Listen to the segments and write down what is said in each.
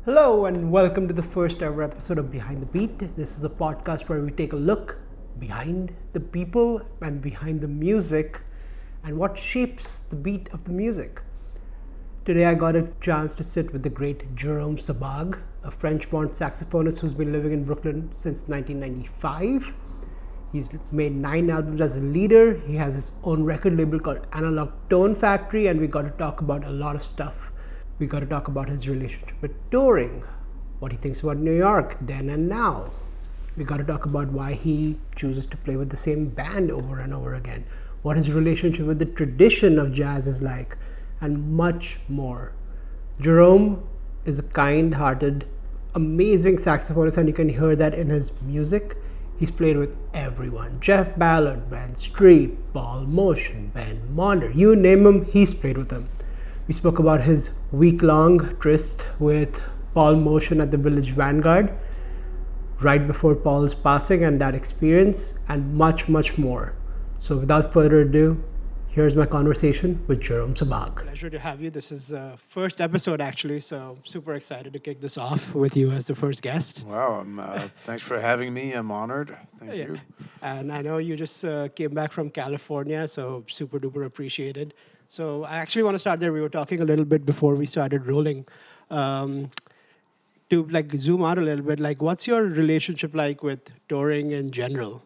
Hello and welcome to the first ever episode of Behind the Beat. This is a podcast where we take a look behind the people and behind the music and what shapes the beat of the music. Today I got a chance to sit with the great Jérôme Sabbagh, a French-born saxophonist who's been living in Brooklyn since 1995. He's made 9 albums as a leader. He has his own record label called Analog Tone Factory, and we got to talk about a lot of stuff. We got to talk about his relationship with touring, what he thinks about New York then and now. We got to talk about why he chooses to play with the same band over and over again, what his relationship with the tradition of jazz is like, and much more. Jerome is a kind-hearted, amazing saxophonist, and you can hear that in his music. He's played with everyone: Jeff Ballard, Ben Streep, Paul Motion, Ben Monder, you name him, he's played with them. We spoke about his week-long tryst with Paul Motion at the Village Vanguard right before Paul's passing and that experience, and much, much more. So without further ado, here's my conversation with Jérôme Sabbagh. Pleasure to have you. This is the first episode, actually, so super excited to kick this off with you as the first guest. Wow, thanks for having me. I'm honored. Thank you. And I know you just came back from California, so super duper appreciated. So I actually want to start there. We were talking a little bit before we started rolling. To like zoom out a little bit, like what's your relationship like with touring in general?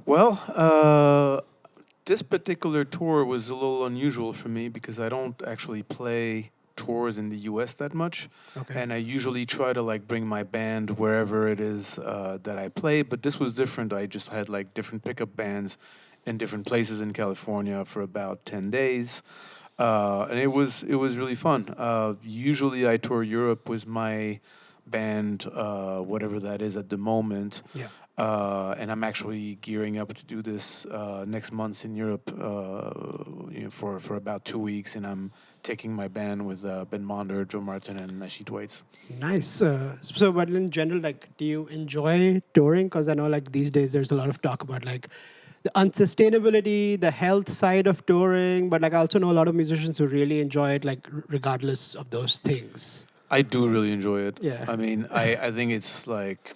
Well, this particular tour was a little unusual for me because I don't actually play tours in the US that much. Okay. And I usually try to like bring my band wherever it is that I play, but this was different. I just had like different pickup bands in different places in California for about 10 days. And it was really fun. Usually I tour Europe with my band, whatever that is at the moment. Yeah. And I'm actually gearing up to do this next month in Europe for about 2 weeks. And I'm taking my band with Ben Monder, Joe Martin, and Nasheed Waits. Nice. So, but in general, like, do you enjoy touring? Because I know, like, these days there's a lot of talk about, like, the unsustainability, the health side of touring. But, like, I also know a lot of musicians who really enjoy it, like, regardless of those things. I do really enjoy it. Yeah. I mean, I think it's like...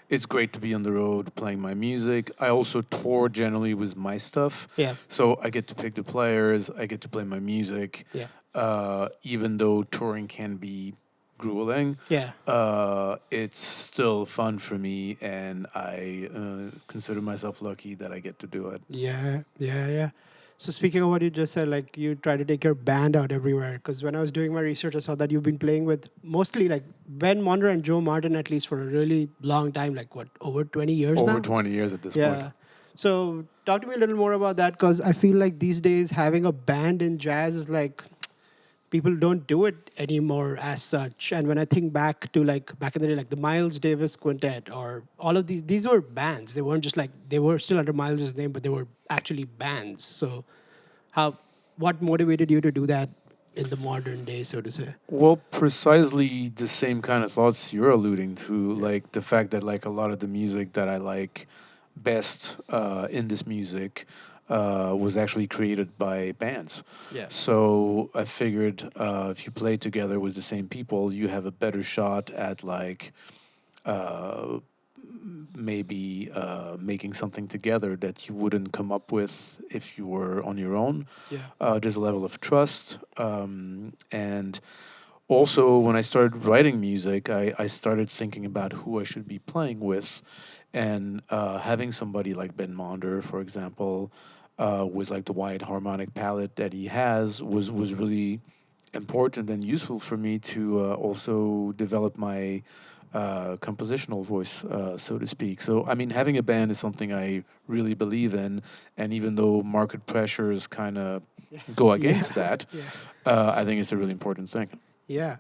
It's great to be on the road playing my music. I also tour generally with my stuff. Yeah. So I get to pick the players. I get to play my music. Yeah. Even though touring can be grueling, Yeah. it's still fun for me, and I consider myself lucky that I get to do it. Yeah. So speaking of what you just said, like you try to take your band out everywhere. Because when I was doing my research, I saw that you've been playing with mostly like Ben Monder and Joe Martin at least for a really long time, like what, over 20 years now? Over 20 years at this point. So talk to me a little more about that, because I feel like these days having a band in jazz is like, people don't do it anymore as such. And when I think back to like back in the day, like the Miles Davis Quintet or all of these were bands. They weren't just like, they were still under Miles' name, but they were actually bands. So what motivated you to do that in the modern day, so to say? Well, precisely the same kind of thoughts you're alluding to, like the fact that like a lot of the music that I like best in this music was actually created by bands. Yeah. So I figured if you play together with the same people, you have a better shot at like maybe making something together that you wouldn't come up with if you were on your own. Yeah. There's a level of trust. And also, when I started writing music, I started thinking about who I should be playing with. And having somebody like Ben Monder, for example, with like the wide harmonic palette that he has was really important and useful for me to also develop my compositional voice, so to speak. So, I mean, having a band is something I really believe in, and even though market pressures kind of go against that, I think it's a really important thing. Yeah.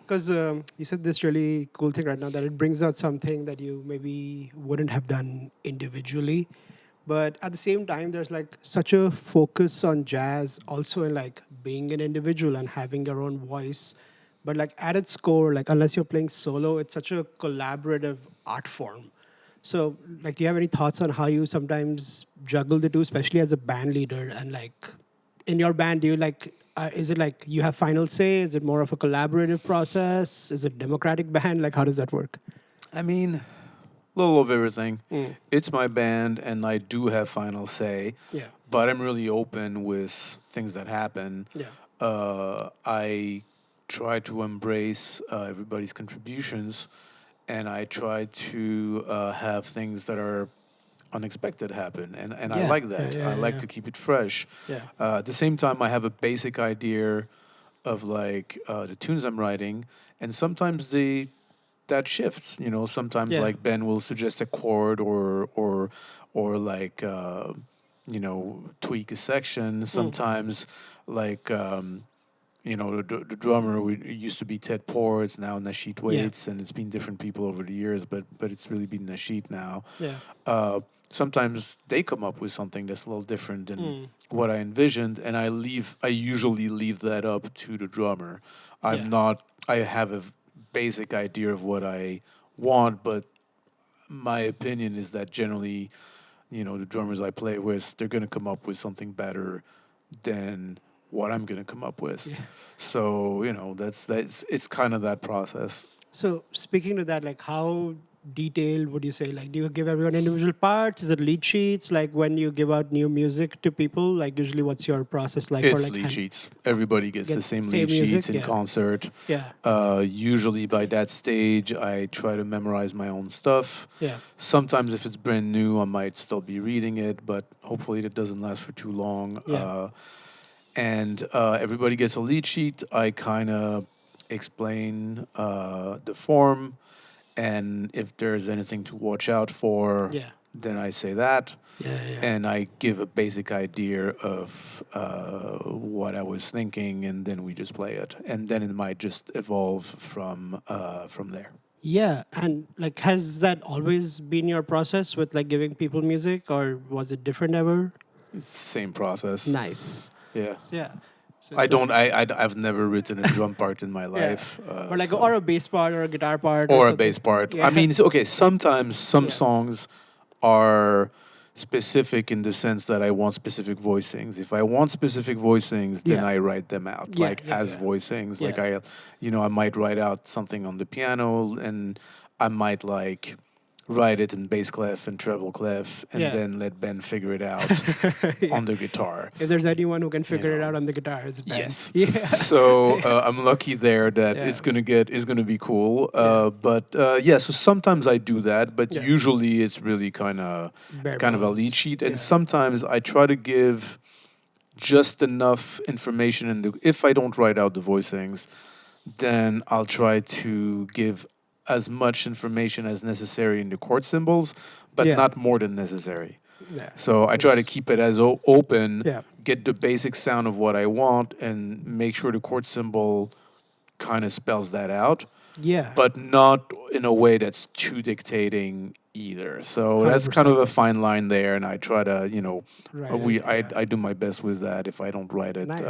Because you said this really cool thing right now, that it brings out something that you maybe wouldn't have done individually. But at the same time, there's like such a focus on jazz also in like being an individual and having your own voice. But like at its core, like unless you're playing solo, it's such a collaborative art form. So like, do you have any thoughts on how you sometimes juggle the two, especially as a band leader? And like in your band, do you like is it like you have final say? Is it more of a collaborative process? Is it democratic band? Like, how does that work? I mean, a little of everything. Mm. It's my band, and I do have final say, Yeah. but I'm really open with things that happen. Yeah. I try to embrace everybody's contributions, and I try to have things that are unexpected happen, and I Yeah. like Yeah. that. Yeah. I like Yeah. to keep it fresh. Yeah. At the same time, I have a basic idea of like the tunes I'm writing, and sometimes that shifts. You know, sometimes Yeah. like Ben will suggest a chord or like tweak a section. Sometimes like the drummer used to be Ted Poor. It's now Nasheed Yeah. Waits, and it's been different people over the years, but it's really been Nasheed now. Yeah. Sometimes they come up with something that's a little different than Mm. what I envisioned, and I usually leave that up to the drummer. I'm Yeah. not. I have a basic idea of what I want, but my opinion is that generally, the drummers I play with, they're going to come up with something better than what I'm going to come up with. Yeah. So, that's it's kind of that process. So speaking to that, like how detailed would you say? Like, do you give everyone individual parts? Is it lead sheets? Like when you give out new music to people, like usually what's your process like? It's like lead sheets. Everybody gets the same lead music? sheets in Yeah. concert. Yeah. Usually by that stage, I try to memorize my own stuff. Yeah. Sometimes if it's brand new, I might still be reading it, but hopefully it doesn't last for too long. Yeah. And everybody gets a lead sheet. I kind of explain the form, and if there's anything to watch out for, Yeah. then I say that. Yeah. Yeah. And I give a basic idea of what I was thinking, and then we just play it, and then it might just evolve from there. Yeah, and like, has that always been your process with like giving people music, or was it different ever? It's the same process. Nice. Yeah. Yeah. So I it's don't. like- I've never written a drum part in my life. or like, so- or a bass part, or a guitar part, or a something. bass part. Yeah. I mean, okay. Sometimes some Yeah. songs are specific in the sense that I want specific voicings. If I want specific voicings, then Yeah. I write them out Yeah, like yeah, as yeah. voicings. Like Yeah. I might write out something on the piano, and I might like write it in bass clef and treble clef, and Yeah. then let Ben figure it out on the guitar. If there's anyone who can figure it know. out on the guitar, it's Ben. Yes. Yeah. So I'm lucky there that Yeah. it's gonna be cool. Yeah. But so sometimes I do that, but Yeah. usually it's really kind of Bare a bones. lead sheet, and Yeah. sometimes I try to give just enough information if I don't write out the voicings, then I'll try to give as much information as necessary in the chord symbols, but Yeah. not more than necessary. Yeah. So I try to keep it as open, Yeah. get the basic sound of what I want, and make sure the chord symbol kind of spells that out, Yeah. but not in a way that's too dictating either. So that's kind of a fine line there, and I try to, Right, I do my best with that if I don't write it Nice.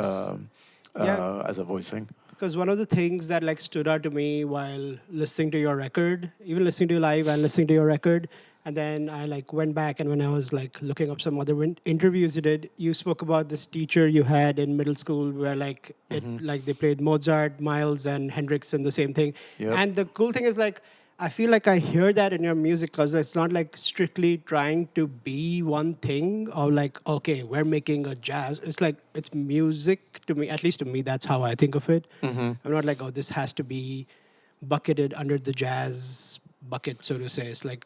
Yeah. as a voicing. Because one of the things that like stood out to me while listening to your record, even listening to you live and listening to your record, and then I like went back and when I was like looking up some other interviews you did, you spoke about this teacher you had in middle school where like it like they played Mozart, Miles, and Hendrix and the same thing. Yep. And the cool thing is like I feel like I hear that in your music because it's not like strictly trying to be one thing or like, okay, we're making a jazz. It's like, it's music to me, at least to me, that's how I think of it. I'm not like, oh, this has to be bucketed under the jazz bucket, so to say. It's like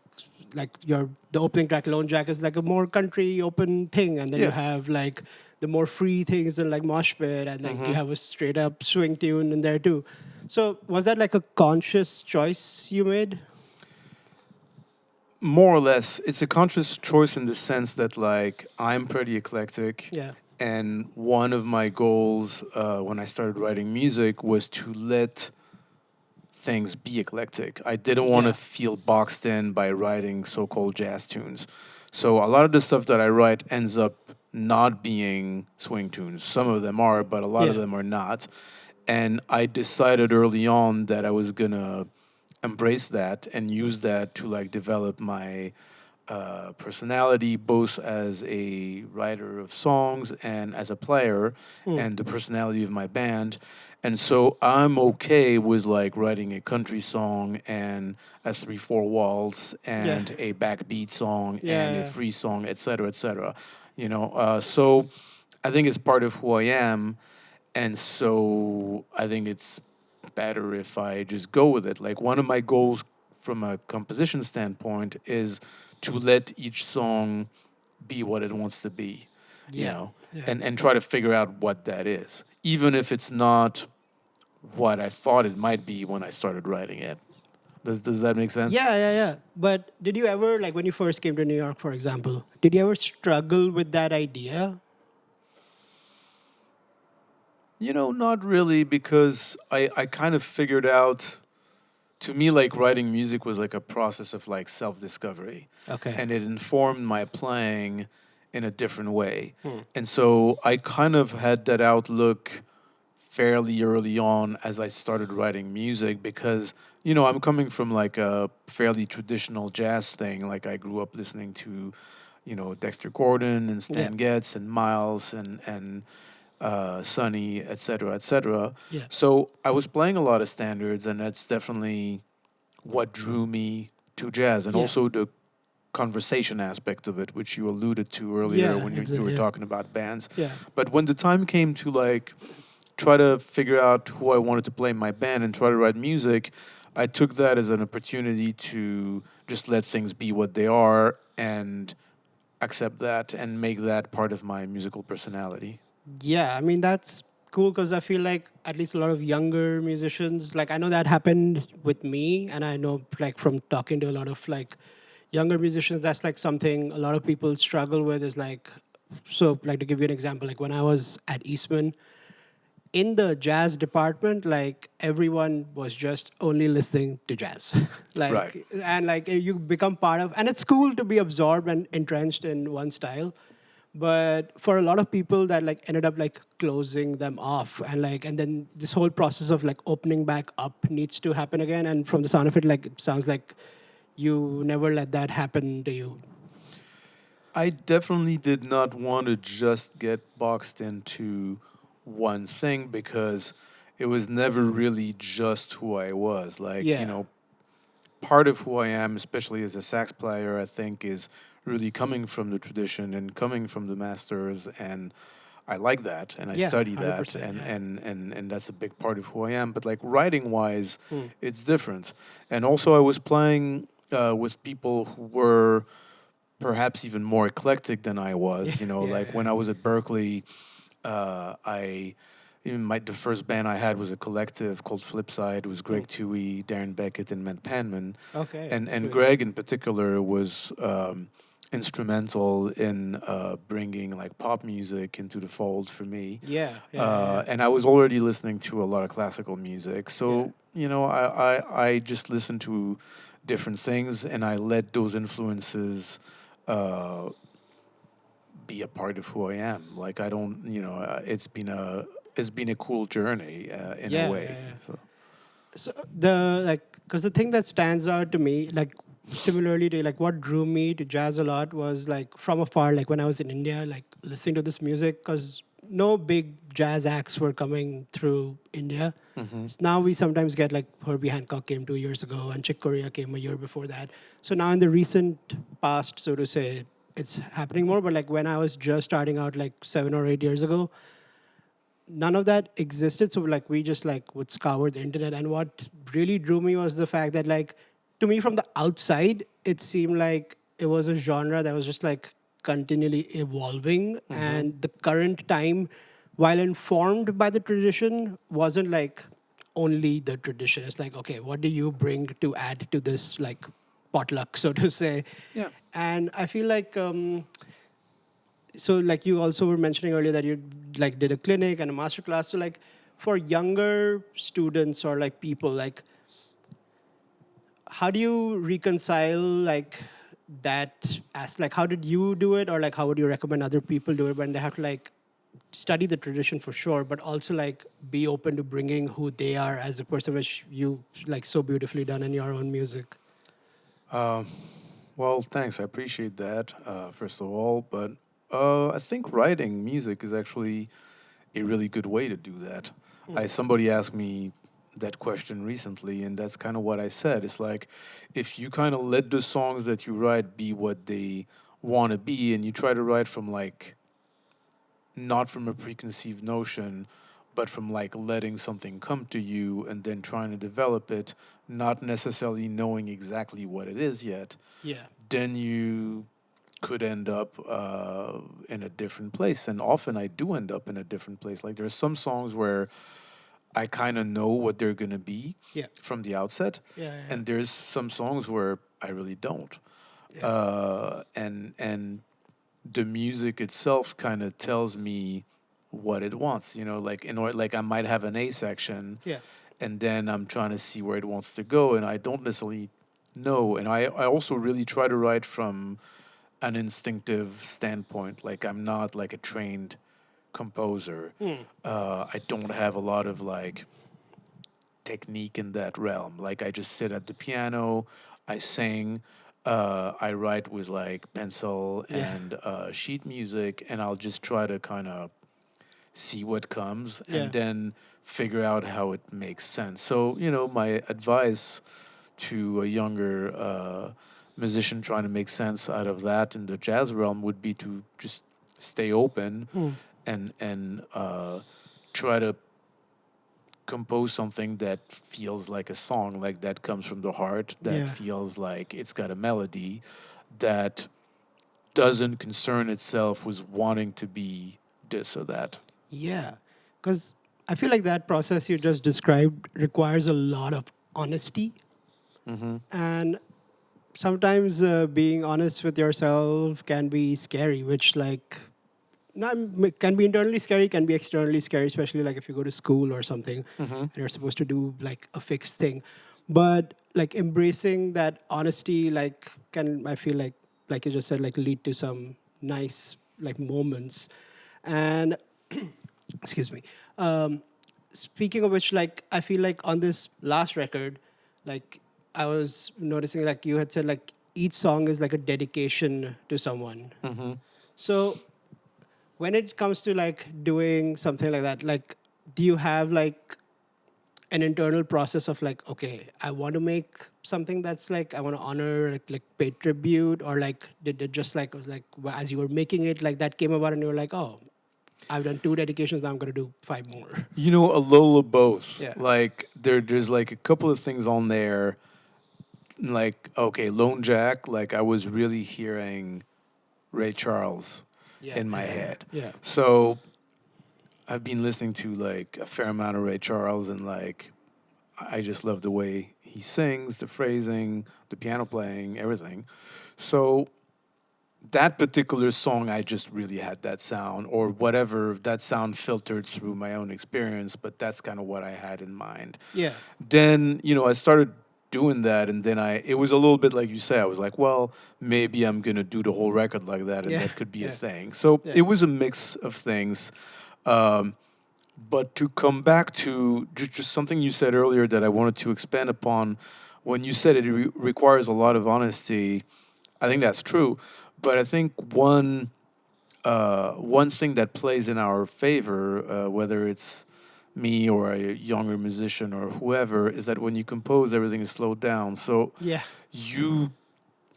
the opening track, Lone Jack, is like a more country open thing. And then you Yeah. have like the more free things and like Mosh Pit and like you have a straight up swing tune in there too. So was that like a conscious choice you made? More or less, it's a conscious choice in the sense that like I'm pretty eclectic. Yeah. And one of my goals when I started writing music was to let things be eclectic. I didn't want to Yeah. feel boxed in by writing so-called jazz tunes. So a lot of the stuff that I write ends up not being swing tunes. Some of them are, but a lot of Yeah. them are not. And I decided early on that I was gonna embrace that and use that to like develop my personality, both as a writer of songs and as a player, and the personality of my band. And so I'm okay with like writing a country song and a 3/4 waltz Yeah. and a backbeat song and a Yeah. free song, etc., etc. So I think it's part of who I am, and so I think it's better if I just go with it. Like one of my goals from a composition standpoint is to let each song be what it wants to be, Yeah. Yeah. and try to figure out what that is, even if it's not what I thought it might be when I started writing it. Does that make sense? Yeah, yeah, yeah. But did you ever, like when you first came to New York, for example, did you ever struggle with that idea? Not really, because I kind of figured out, to me, like writing music was like a process of like self-discovery, Okay. and it informed my playing in a different way. Hmm. And so I kind of had that outlook fairly early on as I started writing music, because I'm coming from like a fairly traditional jazz thing. Like I grew up listening to Dexter Gordon and Yeah. Stan Getz and Miles and Sonny, et cetera, et cetera. Yeah. So I was playing a lot of standards, and that's definitely what drew me to jazz, and Yeah. also the conversation aspect of it, which you alluded to earlier Yeah, when you were exactly. talking about bands. Yeah. But when the time came to like try to figure out who I wanted to play in my band and try to write music, I took that as an opportunity to just let things be what they are and accept that and make that part of my musical personality. Yeah, I mean that's cool because I feel like at least a lot of younger musicians, like I know that happened with me, and I know like from talking to a lot of like younger musicians, that's like something a lot of people struggle with. Is like, so like to give you an example, like when I was at Eastman, in the jazz department, like everyone was just only listening to jazz, Right. like, and like you become part of, and it's cool to be absorbed and entrenched in one style. But for a lot of people, that like ended up like closing them off, and then this whole process of like opening back up needs to happen again. And from the sound of it, like it sounds like you never let that happen to you. I definitely did not want to just get boxed into one thing, because it was never really just who I was. Like, Yeah. part of who I am, especially as a sax player, I think is really coming from the tradition and coming from the masters, and I like that and I Yeah, study that, 100%. and Yeah. and that's a big part of who I am. But like writing wise, Hmm. it's different. And also I was playing with people who were perhaps even more eclectic than I was. Yeah, Like when I was at Berkeley, I even the first band I had was a collective called Flipside. It was Greg Toohey, Darren Beckett, and Matt Panman. Okay. And Sweet. Greg in particular was instrumental in bringing like pop music into the fold for me. Yeah. And I was already listening to a lot of classical music, so I just listened to different things, and I let those influences uh, be a part of who I am. Like I don't, it's been a cool journey in a way. Yeah. So. So the like, because the thing that stands out to me, like similarly to like what drew me to jazz a lot was like from afar, like when I was in India, like listening to this music, because no big jazz acts were coming through India. Mm-hmm. So now we sometimes get like Herbie Hancock came 2 years ago and Chick Corea came a year before that. So now in the recent past, so to say, it's happening more. But like when I was just starting out like 7 or 8 years ago, none of that existed. So like we just like would scour the internet, and what really drew me was the fact that like to me from the outside it seemed like it was a genre that was just like continually evolving, and the current time, while informed by the tradition, wasn't like only the tradition. It's like, okay, what do you bring to add to this like potluck, so to say? Yeah. And I feel like so like you also were mentioning earlier that you like did a clinic and a master class. So like for younger students or like people, like how do you reconcile like that as like how did you do it, or like how would you recommend other people do it when they have to like study the tradition for sure, but also like be open to bringing who they are as a person, which you like so beautifully done in your own music? Well, Well, thanks. I appreciate that, first of all. But I think writing music is actually a really good way to do that. Somebody asked me that question recently, and that's kind of what I said. It's like if you kind of let the songs that you write be what they want to be, and you try to write from like not from a preconceived notion, but from like letting something come to you and then trying to develop it, not necessarily knowing exactly what it is yet, Yeah. then you could end up in a different place. And often I do end up in a different place. Like there's some songs where I kind of know what they're going to be Yeah. from the outset. Yeah. Yeah. And there's some songs where I really don't. Yeah. And the music itself kind of tells me what it wants, like in order, like I might have an A section Yeah. and then I'm trying to see where it wants to go and I don't necessarily know. And I also really try to write from an instinctive standpoint. Like I'm not like a trained composer. I don't have a lot of like technique in that realm. Like I just sit at the piano, I sing, I write with like pencil Yeah. and sheet music, and I'll just try to kind of see what comes Yeah. and then figure out how it makes sense. So, my advice to a younger musician trying to make sense out of that in the jazz realm would be to just stay open and try to compose something that feels like a song, like that comes from the heart, that Yeah. feels like it's got a melody, that doesn't concern itself with wanting to be this or that. Yeah. Because I feel like that process you just described requires a lot of honesty. And sometimes being honest with yourself can be scary, which like not, can be internally scary, can be externally scary, especially like if you go to school or something and you're supposed to do like a fixed thing. But like embracing that honesty, like can I feel like you just said, like lead to some nice like moments. And excuse me. Speaking of which, like I feel like on this last record, like I was noticing like you had said like each song is like a dedication to someone. So when it comes to like doing something like that, like do you have like an internal process of like, okay, I want to make something that's like I want to honor, like pay tribute, or like did it just like was like as you were making it, like that came about and you were like, oh, I've done 2 dedications, now I'm gonna do 5 more. A little of both. Yeah. Like there's like a couple of things on there. Like okay, Lone Jack. Like I was really hearing Ray Charles Yeah. in my head. Yeah. So I've been listening to like a fair amount of Ray Charles, and like I just love the way he sings, the phrasing, the piano playing, everything. So that particular song, I just really had that sound, or whatever that sound filtered through my own experience, but that's kind of what I had in mind. Yeah. Then, I started doing that, and then it was a little bit like you say, I was like, well, maybe I'm going to do the whole record like that, and Yeah. that could be a Yeah. thing. So Yeah. it was a mix of things. But to come back to just something you said earlier that I wanted to expand upon, when you said it requires a lot of honesty, I think that's true. But I think one thing that plays in our favor, whether it's me or a younger musician or whoever, is that when you compose, everything is slowed down. So Yeah.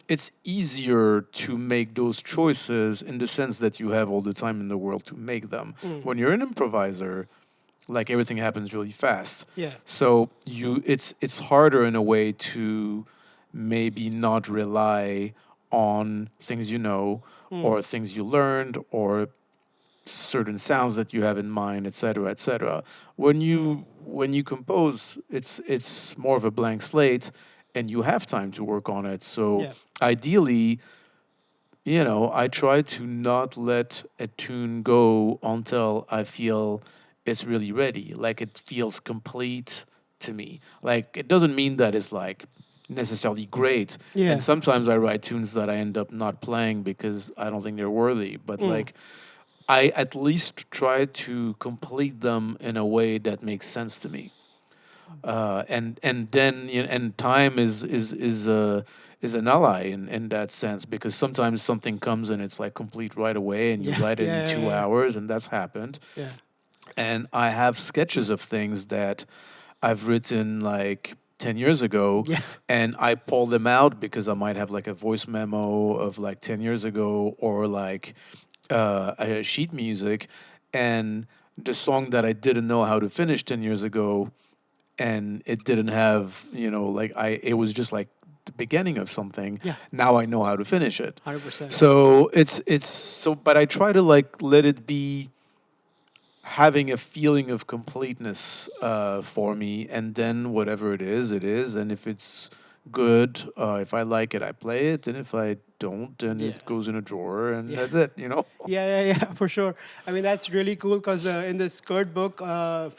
it's easier to make those choices in the sense that you have all the time in the world to make them. When you're an improviser, like everything happens really fast. Yeah. So it's harder in a way to maybe not rely on things or things you learned or certain sounds that you have in mind, etc., etc. When you compose, it's more of a blank slate, and you have time to work on it. So Yeah. ideally, I try to not let a tune go until I feel it's really ready, like it feels complete to me. Like it doesn't mean that it's like necessarily great. Yeah. And sometimes I write tunes that I end up not playing because I don't think they're worthy. But like I at least try to complete them in a way that makes sense to me. And then and time is an ally in that sense, because sometimes something comes and it's like complete right away and you Yeah, write it in yeah, yeah, 2 hours, and that's happened. yeah, And I have sketches of things that I've written like 10 years ago, yeah, and I pull them out because I might have like a voice memo of like 10 years ago, or like a sheet music, and the song that I didn't know how to finish 10 years ago, and it didn't have, like it was just like the beginning of something. yeah, Now I know how to finish it. 100%. So it's so, but I try to like let it be having a feeling of completeness for me, and then whatever it is, it is. And if it's good, if I like it, I play it, and if I don't, then Yeah. it goes in a drawer, and Yeah. that's it. Yeah, yeah, yeah, for sure. I mean, that's really cool because in this Kurt book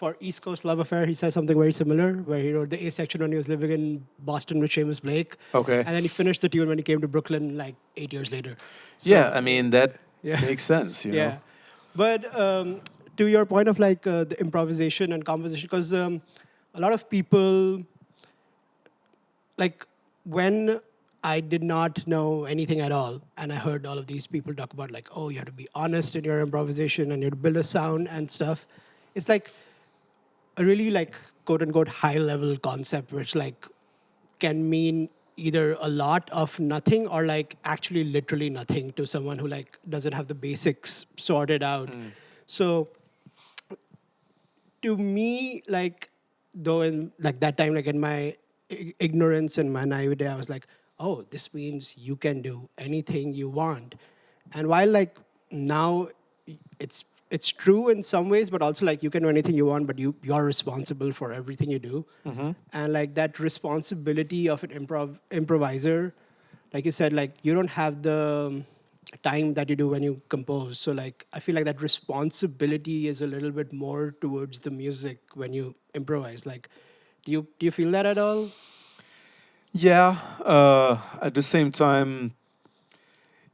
for East Coast Love Affair, he says something very similar, where he wrote the A section when he was living in Boston with Seamus Blake. Okay. And then he finished the tune when he came to Brooklyn like 8 years later. Yeah, So, I mean that yeah. makes sense. Yeah. But to your point of like the improvisation and composition, because a lot of people, like when I did not know anything at all, and I heard all of these people talk about like, oh, you have to be honest in your improvisation and you have to build a sound and stuff. It's like a really like quote unquote high level concept, which like can mean either a lot of nothing or like actually literally nothing to someone who like doesn't have the basics sorted out. So to me, like, though in like that time, like in my ignorance and my naivete, I was like, oh, this means you can do anything you want. And while like now it's true in some ways, but also like you can do anything you want, but you're responsible for everything you do. And like that responsibility of an improviser, like you said, like you don't have the time that you do when you compose. So like I feel like that responsibility is a little bit more towards the music when you improvise. Like, do you feel that at all? Yeah. At the same time,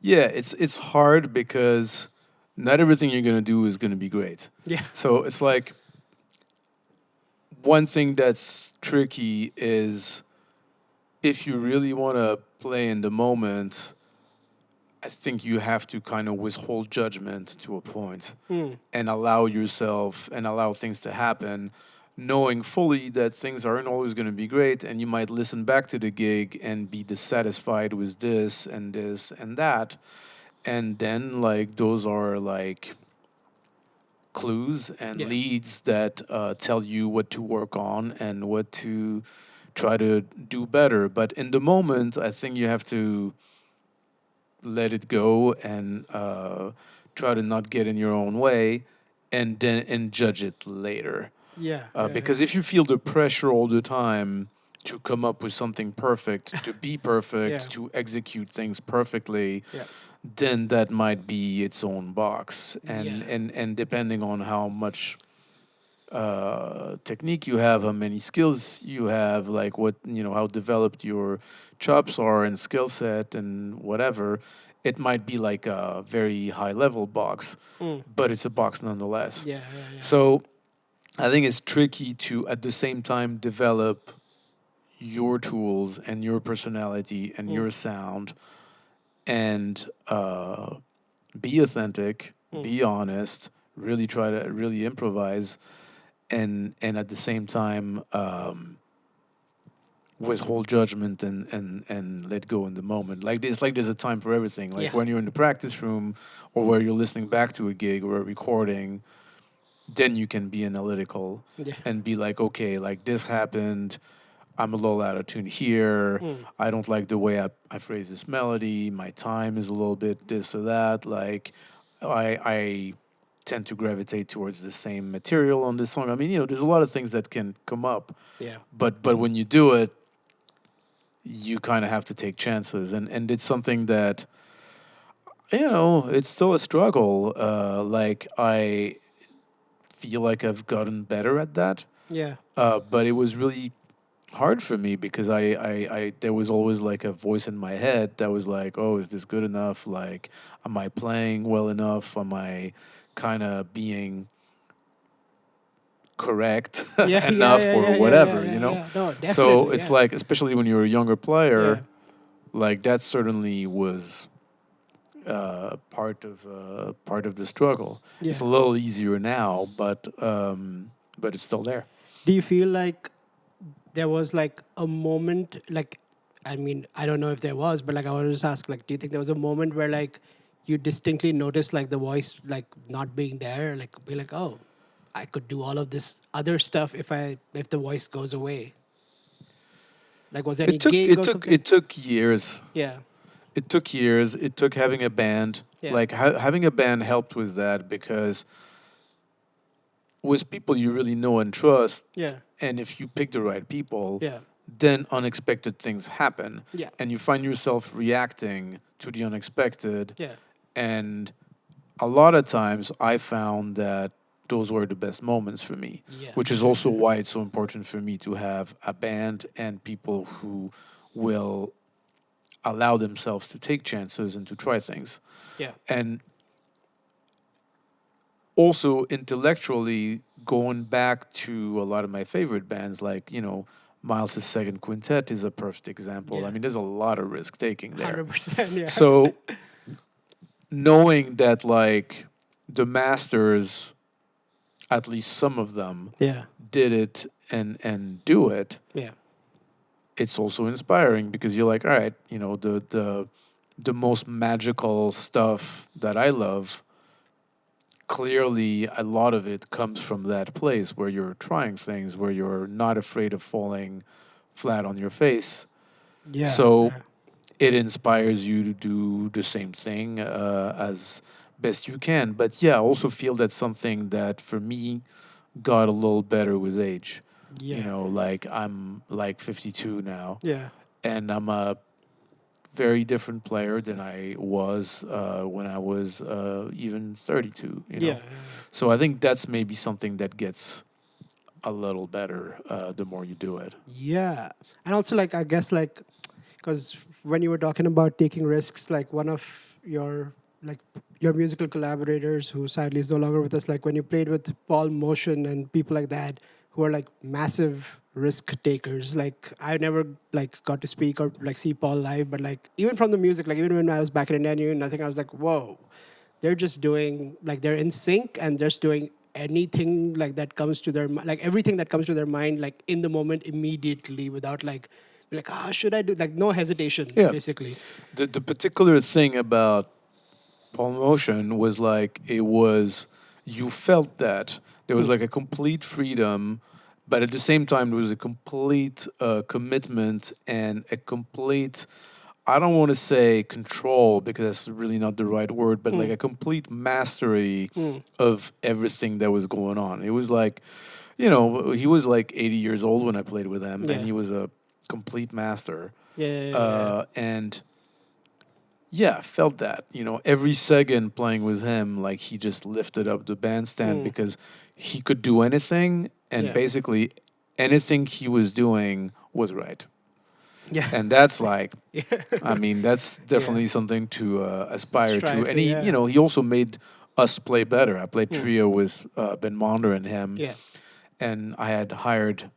yeah, it's hard because not everything you're gonna do is gonna be great. Yeah. So it's like one thing that's tricky is if you really want to play in the moment, I think you have to kind of withhold judgment to a point and allow yourself and allow things to happen, knowing fully that things aren't always going to be great, and you might listen back to the gig and be dissatisfied with this and that. And then, like, those are like clues and Yeah. leads that tell you what to work on and what to try to do better. But in the moment, I think you have to let it go and try to not get in your own way, and then and judge it later. Yeah. Because if you feel the pressure all the time to come up with something perfect, to be perfect, Yeah. to execute things perfectly, Yeah. then that might be its own box. And Yeah. and depending on how much technique you have, how many skills you have, like what how developed your chops are and skill set and whatever, it might be like a very high level box, but it's a box nonetheless. Yeah. Yeah. So I think it's tricky to at the same time develop your tools and your personality and your sound, and be authentic, be honest, really try to really improvise, and at the same time withhold judgment and let go in the moment. Like there's a time for everything. Like Yeah. when you're in the practice room or where you're listening back to a gig or a recording, then you can be analytical Yeah. and be like, okay, like this happened. I'm a little out of tune here. I don't like the way I phrase this melody. My time is a little bit this or that. Like, I tend to gravitate towards the same material on this song. I mean, there's a lot of things that can come up, Yeah. but when you do it, you kind of have to take chances, and it's something that it's still a struggle. Like I feel like I've gotten better at that, Yeah. but it was really hard for me because I there was always like a voice in my head that was like, oh, is this good enough? Like, am I playing well enough? Am I kind of being correct Yeah, enough or whatever, No, So definitely. it's Yeah. like, especially when you're a younger Yeah. player, like that certainly was part of the struggle. It's Yeah. a little easier now, but it's still there. Do you feel like there was like a moment, like, I mean, I don't know if there was, but like I want to just ask, like, do you think there was a moment where like you distinctly noticed like the voice like not being there, like be like, oh, I could do all of this other stuff if the voice goes away? Like, was there any It took gig it or took something? it took years. Yeah. It took years. It took having a band. Yeah. Like having a band helped with that because with people you really know and trust, Yeah. and if you pick the right people, Yeah. then unexpected things happen, Yeah. and you find yourself reacting to the unexpected. Yeah. And a lot of times, I found that those were the best moments for me, Yeah. which is also why it's so important for me to have a band and people who will allow themselves to take chances and to try things. Yeah. And also intellectually, going back to a lot of my favorite bands, like, Miles' Second Quintet is a perfect example. Yeah. I mean, there's a lot of risk taking there. 100%. Yeah. So knowing that, like, the masters, at least some of them, Yeah. did it and do it, Yeah. it's also inspiring because you're like, all right, the most magical stuff that I love, clearly a lot of it comes from that place where you're trying things, where you're not afraid of falling flat on your face. Yeah. So Yeah. it inspires you to do the same thing as best you can. But yeah, I also feel that's something that for me got a little better with age. Yeah. Like I'm like 52 now, Yeah. and I'm a very different player than I was when I was even 32. Yeah. So I think that's maybe something that gets a little better the more you do it. Yeah. And also, like, I guess, like, because when you were talking about taking risks, like, one of like, your musical collaborators, who sadly is no longer with us, like, when you played with Paul Motion and people like that, who are, like, massive risk takers, like, I never, like, got to speak or, like, see Paul live, but, like, even from the music, like, even when I was back in India, and I was like, whoa, they're just doing, like, they're in sync and just doing anything like that comes to their like everything that comes to their mind, like, in the moment, immediately, without like, should I do, like, no hesitation, Yeah. basically. The particular thing about Paul Motion was like you felt that there was like a complete freedom, but at the same time there was a complete commitment and a complete, I don't want to say control because that's really not the right word, but like a complete mastery of everything that was going on. It was like, he was like 80 years old when I played with him, Yeah. and he was a complete master. Yeah. And yeah, I felt that. Every second playing with him, like he just lifted up the bandstand because he could do anything, and Yeah. basically anything he was doing was right. Yeah. And that's like, Yeah. I mean, that's definitely something to aspire Strive to. to, And he, yeah. he also made us play better. I played trio with Ben Monder and him, Yeah. and I had hired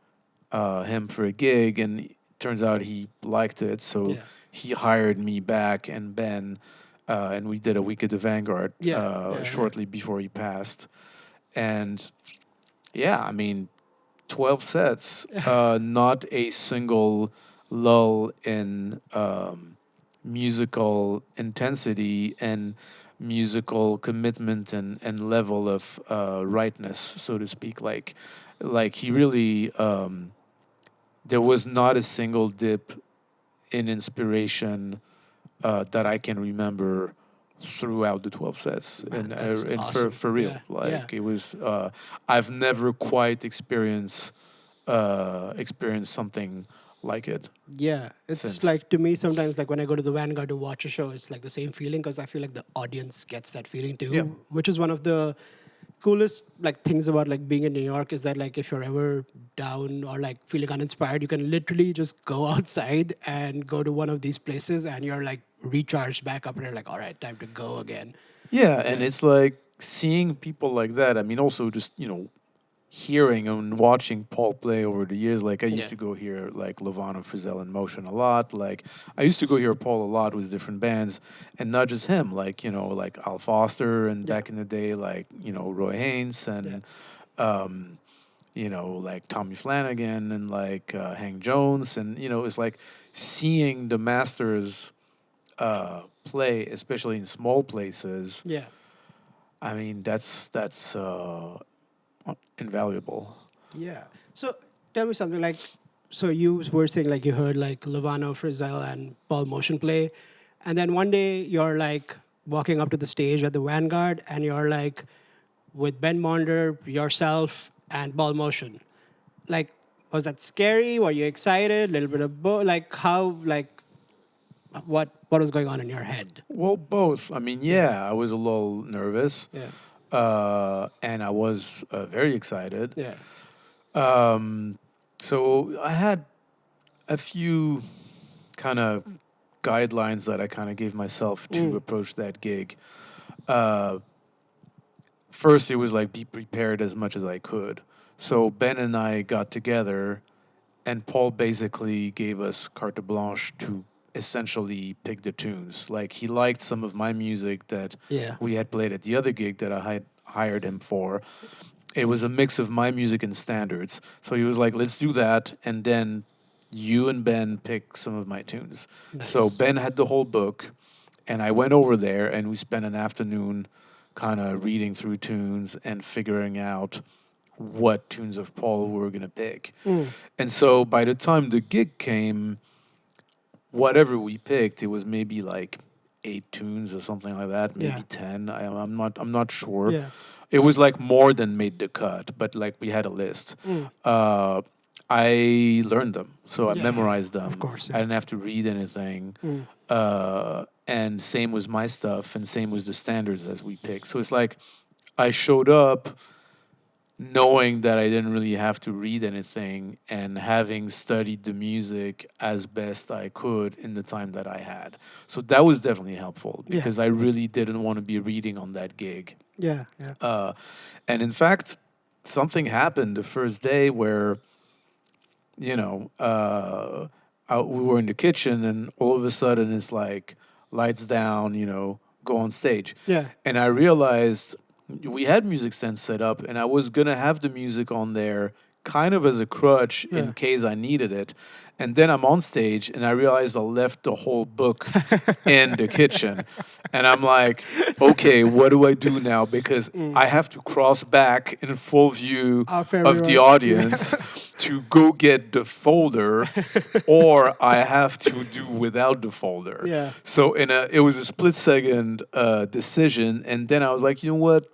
him for a gig, and it turns out he liked it, so Yeah. he hired me back and Ben, and we did a week at the Vanguard Yeah. shortly before he passed. And yeah, I mean, 12 sets, not a single lull in musical intensity and musical commitment and level of rightness, so to speak. Like he really, there was not a single dip in inspiration that I can remember throughout the 12 sets. Man, and that's and awesome. for real, Yeah. like it was, I've never quite experienced something like it Yeah, it's since. like, to me, sometimes, like, when I go to the Vanguard to watch a show, it's like the same feeling, because I feel like the audience gets that feeling too. Yeah. Which is one of the coolest, like, things about, like, being in New York, is that, like, if you're ever down or, like, feeling uninspired, you can literally just go outside and go to one of these places, and you're, like, recharged back up, and you're like, all right, time to go again. Yeah, and it's like seeing people like that. I mean, also just, hearing and watching Paul play over the years, like I used Yeah. to go hear like Lovano Frizzell in motion a lot. Like I used to go hear Paul a lot with different bands, and not just him. Like like Al Foster and Yeah. back in the day, like Roy Haynes Yeah. and um, like Tommy Flanagan and like Hank Jones, and it's like seeing the masters play, especially in small places. Yeah. I mean, that's invaluable. Yeah. So tell me something like, so you were saying like you heard like Lovano Frizzell and Paul Motion play, and then one day you're like walking up to the stage at the Vanguard, and you're like with Ben Monder, yourself, and Paul Motion. Like, was that scary? Were you excited? A little bit of both? Like how? Like what was going on in your head? Well, both. I mean, yeah, I was a little nervous, Yeah. and I was very excited. Yeah. So I had a few kind of guidelines that I kind of gave myself to approach that gig. Uh, First, it was like be prepared as much as I could. So Ben and I got together, and Paul basically gave us carte blanche to essentially pick the tunes. Like he liked some of my music that Yeah. we had played at the other gig that I had hired him for. It was a mix of my music and standards. So he was like, let's do that. And then you and Ben pick some of my tunes. So Nice. Ben had the whole book, and I went over there and we spent an afternoon kind of reading through tunes and figuring out what tunes of Paul we were going to pick. And so by the time the gig came, whatever we picked, it was maybe like 8 tunes or something like that, maybe Yeah. 10. I'm not sure. Yeah. It was like more than made the cut, but like we had a list. I learned them, so I Yeah, memorized them. of course, I yeah. didn't have to read anything. And same was my stuff, and same was the standards as we picked. So it's like I showed up knowing that I didn't really have to read anything and having studied the music as best I could in the time that I had. So that was definitely helpful Yeah. because I really didn't want to be reading on that gig. Yeah. Yeah. And in fact, something happened the first day where, we were in the kitchen and all of a sudden it's like lights down, go on stage. Yeah. And I realized we had music stands set up and I was going to have the music on there kind of as a crutch in Yeah. case I needed it. And then I'm on stage and I realized I left the whole book in the kitchen. And I'm like, okay, what do I do now? Because I have to cross back in full view Of of the everyone. audience to go get the folder, or I have to do without the folder. Yeah. So it was a split second decision. And then I was like, you know what?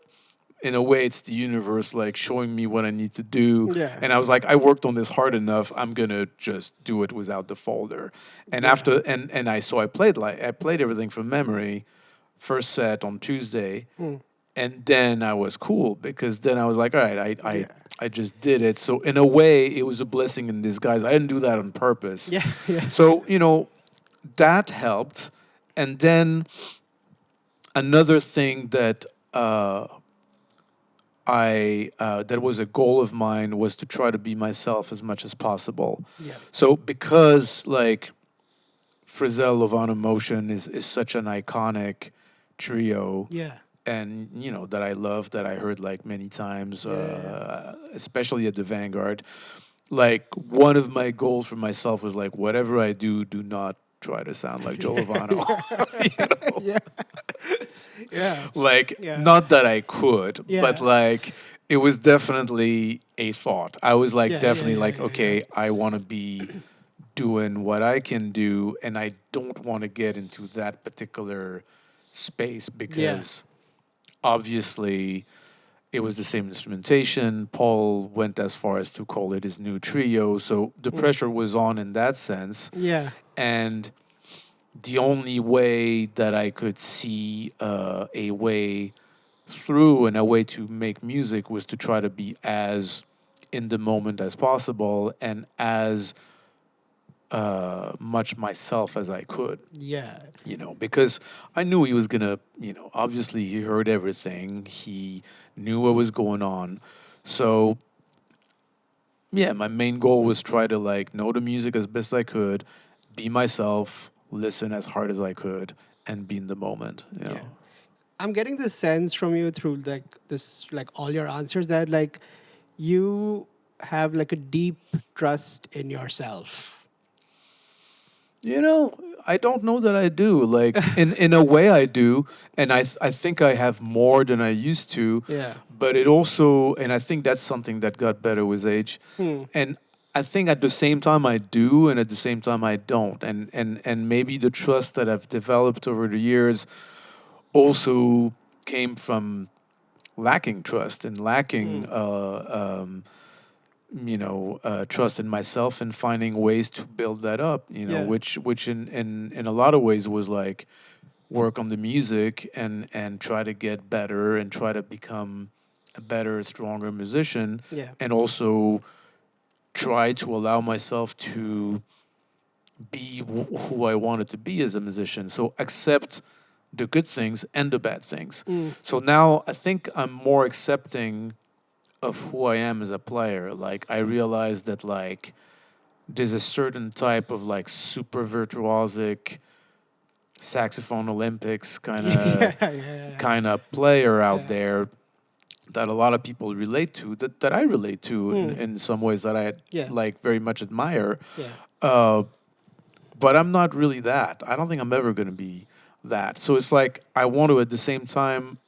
In a way, it's the universe like showing me what I need to do. Yeah. And I was like, I worked on this hard enough. I'm gonna just do it without the folder. And after and I played everything from memory, first set on Tuesday, and then I was cool because then I was like, all right, I just did it. So in a way, it was a blessing in disguise. I didn't do that on purpose. Yeah. Yeah. So that helped. And then another thing that that was a goal of mine was to try to be myself as much as possible. Yeah. So because like Frizzell Lovano Motion is such an iconic trio, Yeah. and that I love, that I heard like many times, especially at the Vanguard. Like one of my goals for myself was like whatever I do, do not try to sound like Joe Lovano. Yeah. Yeah. Like, Yeah. not that I could, Yeah. but like, it was definitely a thought. I was like, Yeah, definitely yeah, like, yeah, okay, I want to be doing what I can do, and I don't want to get into that particular space because obviously it was the same instrumentation. Paul went as far as to call it his new trio, so the pressure was on in that sense. Yeah. And the only way that I could see a way through and a way to make music was to try to be as in the moment as possible and as much myself as I could. Yeah. Because I knew he was gonna, obviously he heard everything. He knew what was going on. So yeah, my main goal was try to like know the music as best I could, be myself, listen as hard as I could, and be in the moment. You Yeah. know. I'm getting this sense from you through like this, like all your answers that like you have like a deep trust in yourself. You know, I don't know that I do. Like in a way, I do, and I think I have more than I used to. Yeah. But it also, and I think that's something that got better with age. Hmm. And I think at the same time I do, and at the same time I don't. And maybe the trust that I've developed over the years also came from lacking trust and lacking trust in myself and finding ways to build that up, Yeah. which in a lot of ways was like work on the music and try to get better and try to become a better, stronger musician, Yeah. and also try to allow myself to be who I wanted to be as a musician. So accept the good things and the bad things. So now I think I'm more accepting of who I am as a player. Like I realize that like there's a certain type of like super virtuosic saxophone Olympics kind Yeah. of Yeah. kind of player out Yeah. there that a lot of people relate to, that I relate to in some ways that I Yeah. like very much admire. Yeah. Uh, but I'm not really that. I don't think I'm ever going to be that. So it's like I want to at the same time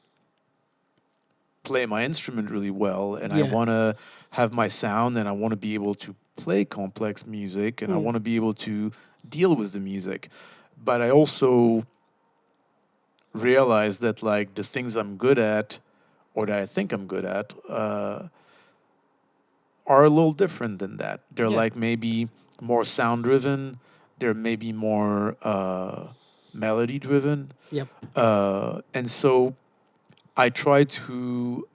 play my instrument really well, and I Yeah. want to have my sound, and I want to be able to play complex music, and I want to be able to deal with the music. But I also realize that like the things I'm good at, or that I think I'm good at, are a little different than that. They're Yeah. like maybe more sound driven. They're maybe more melody driven. Yep. And so I try to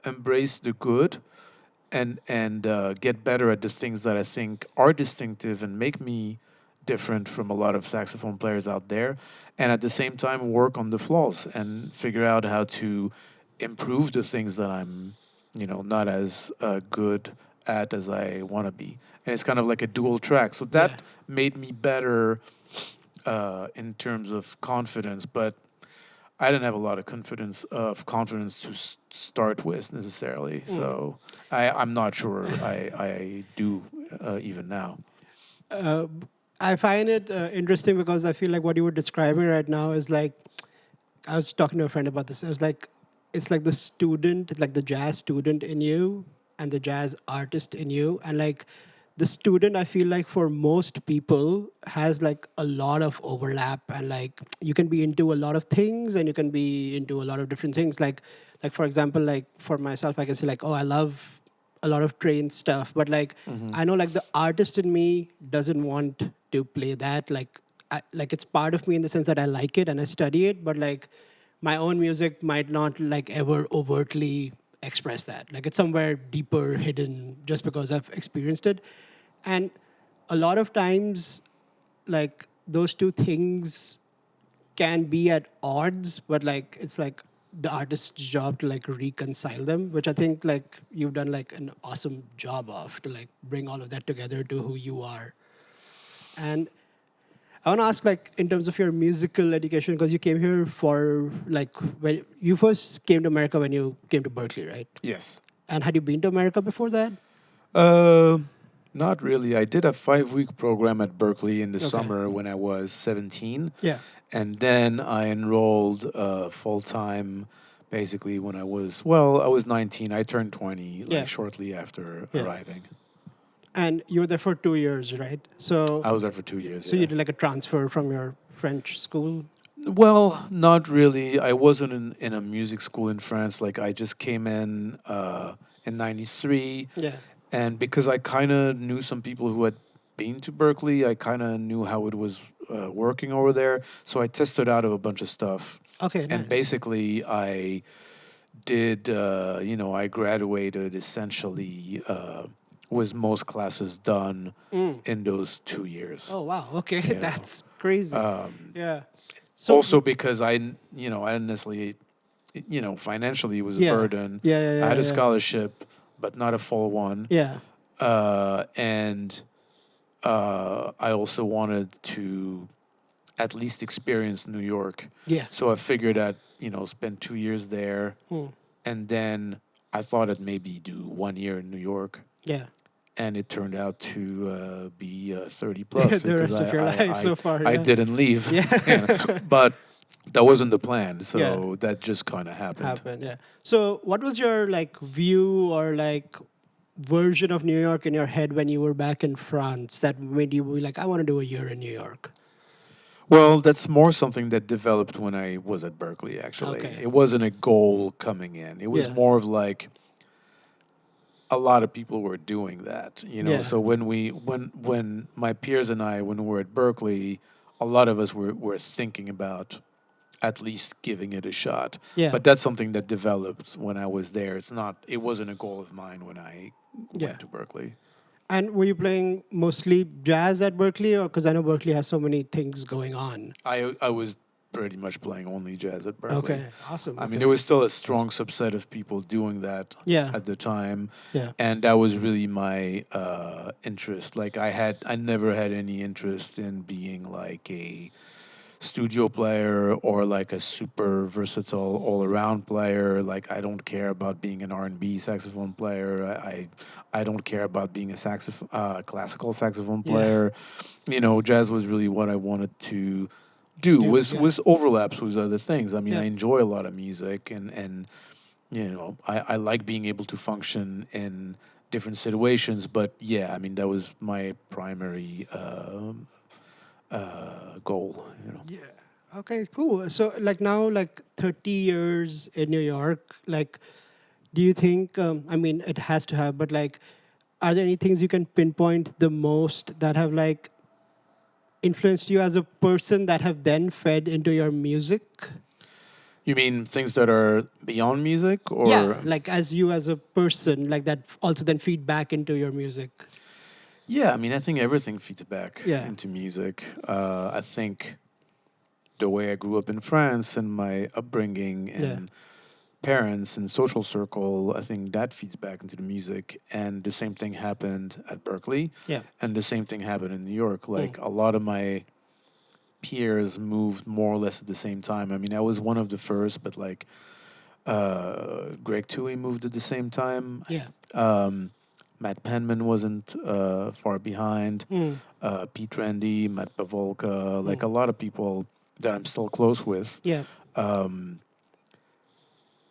embrace the good and get better at the things that I think are distinctive and make me different from a lot of saxophone players out there, and at the same time work on the flaws and figure out how to improve the things that I'm, not as good at as I want to be. And it's kind of like a dual track. So Yeah. that made me better in terms of confidence, but I didn't have a lot of confidence to start with necessarily. So I'm not sure I do even now. Uh, I find it interesting because I feel like what you were describing right now is like I was talking to a friend about this. It was like it's like the student, like the jazz student in you and the jazz artist in you. And like the student, I feel like for most people has like a lot of overlap, and like you can be into a lot of things and you can be into a lot of different things. Like for example, like for myself, I can say like, oh, I love a lot of train stuff, but like I know like the artist in me doesn't want to play that. Like it's part of me in the sense that I like it and I study it, but like my own music might not like ever overtly express that. Like it's somewhere deeper hidden just because I've experienced it. And a lot of times, like those two things can be at odds, but like it's like the artist's job to like reconcile them, which I think like you've done like an awesome job of to like bring all of that together to who you are. And I want to ask, like, in terms of your musical education, because you came here for, like, when you first came to America when you came to Berkeley, right? Yes. And had you been to America before that? Uh, Not really. I did a 5-week program at Berkeley in the Okay. summer when I was 17. Yeah. And then I enrolled full time basically when I was 19. I turned 20 Yeah. like shortly after Yeah. arriving. And you were there for 2 years, right? So, I was there for 2 years. so you did like a transfer from your French school? Well, not really. I wasn't in a music school in France. Like I just came in '93, Yeah. and because I kind of knew some people who had been to Berkeley, I kind of knew how it was working over there. So I tested out of a bunch of stuff, Okay, and nice. basically I did. I graduated essentially with most classes done in those 2 years. Oh, wow. Okay. You know. That's crazy. Yeah. So, Also because I didn't necessarily, financially it was a yeah. burden. Yeah, yeah, I had yeah, a yeah. scholarship, but not a full one. Yeah. And I also wanted to at least experience New York. Yeah. So I figured I'd, spend 2 years there. Hmm. And then I thought I'd maybe do 1 year in New York. Yeah. And it turned out to be 30 plus The because rest of your life so far. I Yeah. didn't leave. Yeah. But that wasn't the plan. So Yeah. that just kind of happened. Yeah. So, what was your like view or like version of New York in your head when you were back in France that made you be like, I want to do a year in New York? Well, that's more something that developed when I was at Berkeley, actually. Okay. It wasn't a goal coming in. It was Yeah. more of like a lot of people were doing that, Yeah. So when my peers and I, when we were at Berkeley, a lot of us were thinking about at least giving it a shot. Yeah. But that's something that developed when I was there. It wasn't a goal of mine when I Yeah. went to Berkeley. And were you playing mostly jazz at Berkeley, or because I know Berkeley has so many things going on? I was pretty much playing only jazz at Berkeley. Okay, awesome. I mean, there was still a strong subset of people doing that Yeah. at the time, Yeah. and that was really my interest. Like I never had any interest in being like a studio player or like a super versatile all-around player. Like I don't care about being an R&B saxophone player. I don't care about being a classical saxophone Yeah. player. Jazz was really what I wanted to do. Was overlaps with other things. I mean, Yeah. I enjoy a lot of music, and I like being able to function in different situations. But yeah, I mean, that was my primary goal. Yeah. Okay, cool. So, like now, like 30 years in New York, like, do you think, I mean, it has to have, but like, are there any things you can pinpoint the most that have like influenced you as a person that have then fed into your music? You mean things that are beyond music, or Yeah, like as you as a person, like that also then feed back into your music. Yeah, I mean, I think everything feeds back Yeah. into music. I think the way I grew up in France and my upbringing and parents and social circle, I think that feeds back into the music. And the same thing happened at Berkeley. Yeah. And the same thing happened in New York. Like a lot of my peers moved more or less at the same time. I mean, I was one of the first, but like Greg Toohey moved at the same time. Yeah. Matt Penman wasn't far behind. Pete Randy, Matt Pavolka, like a lot of people that I'm still close with. Yeah.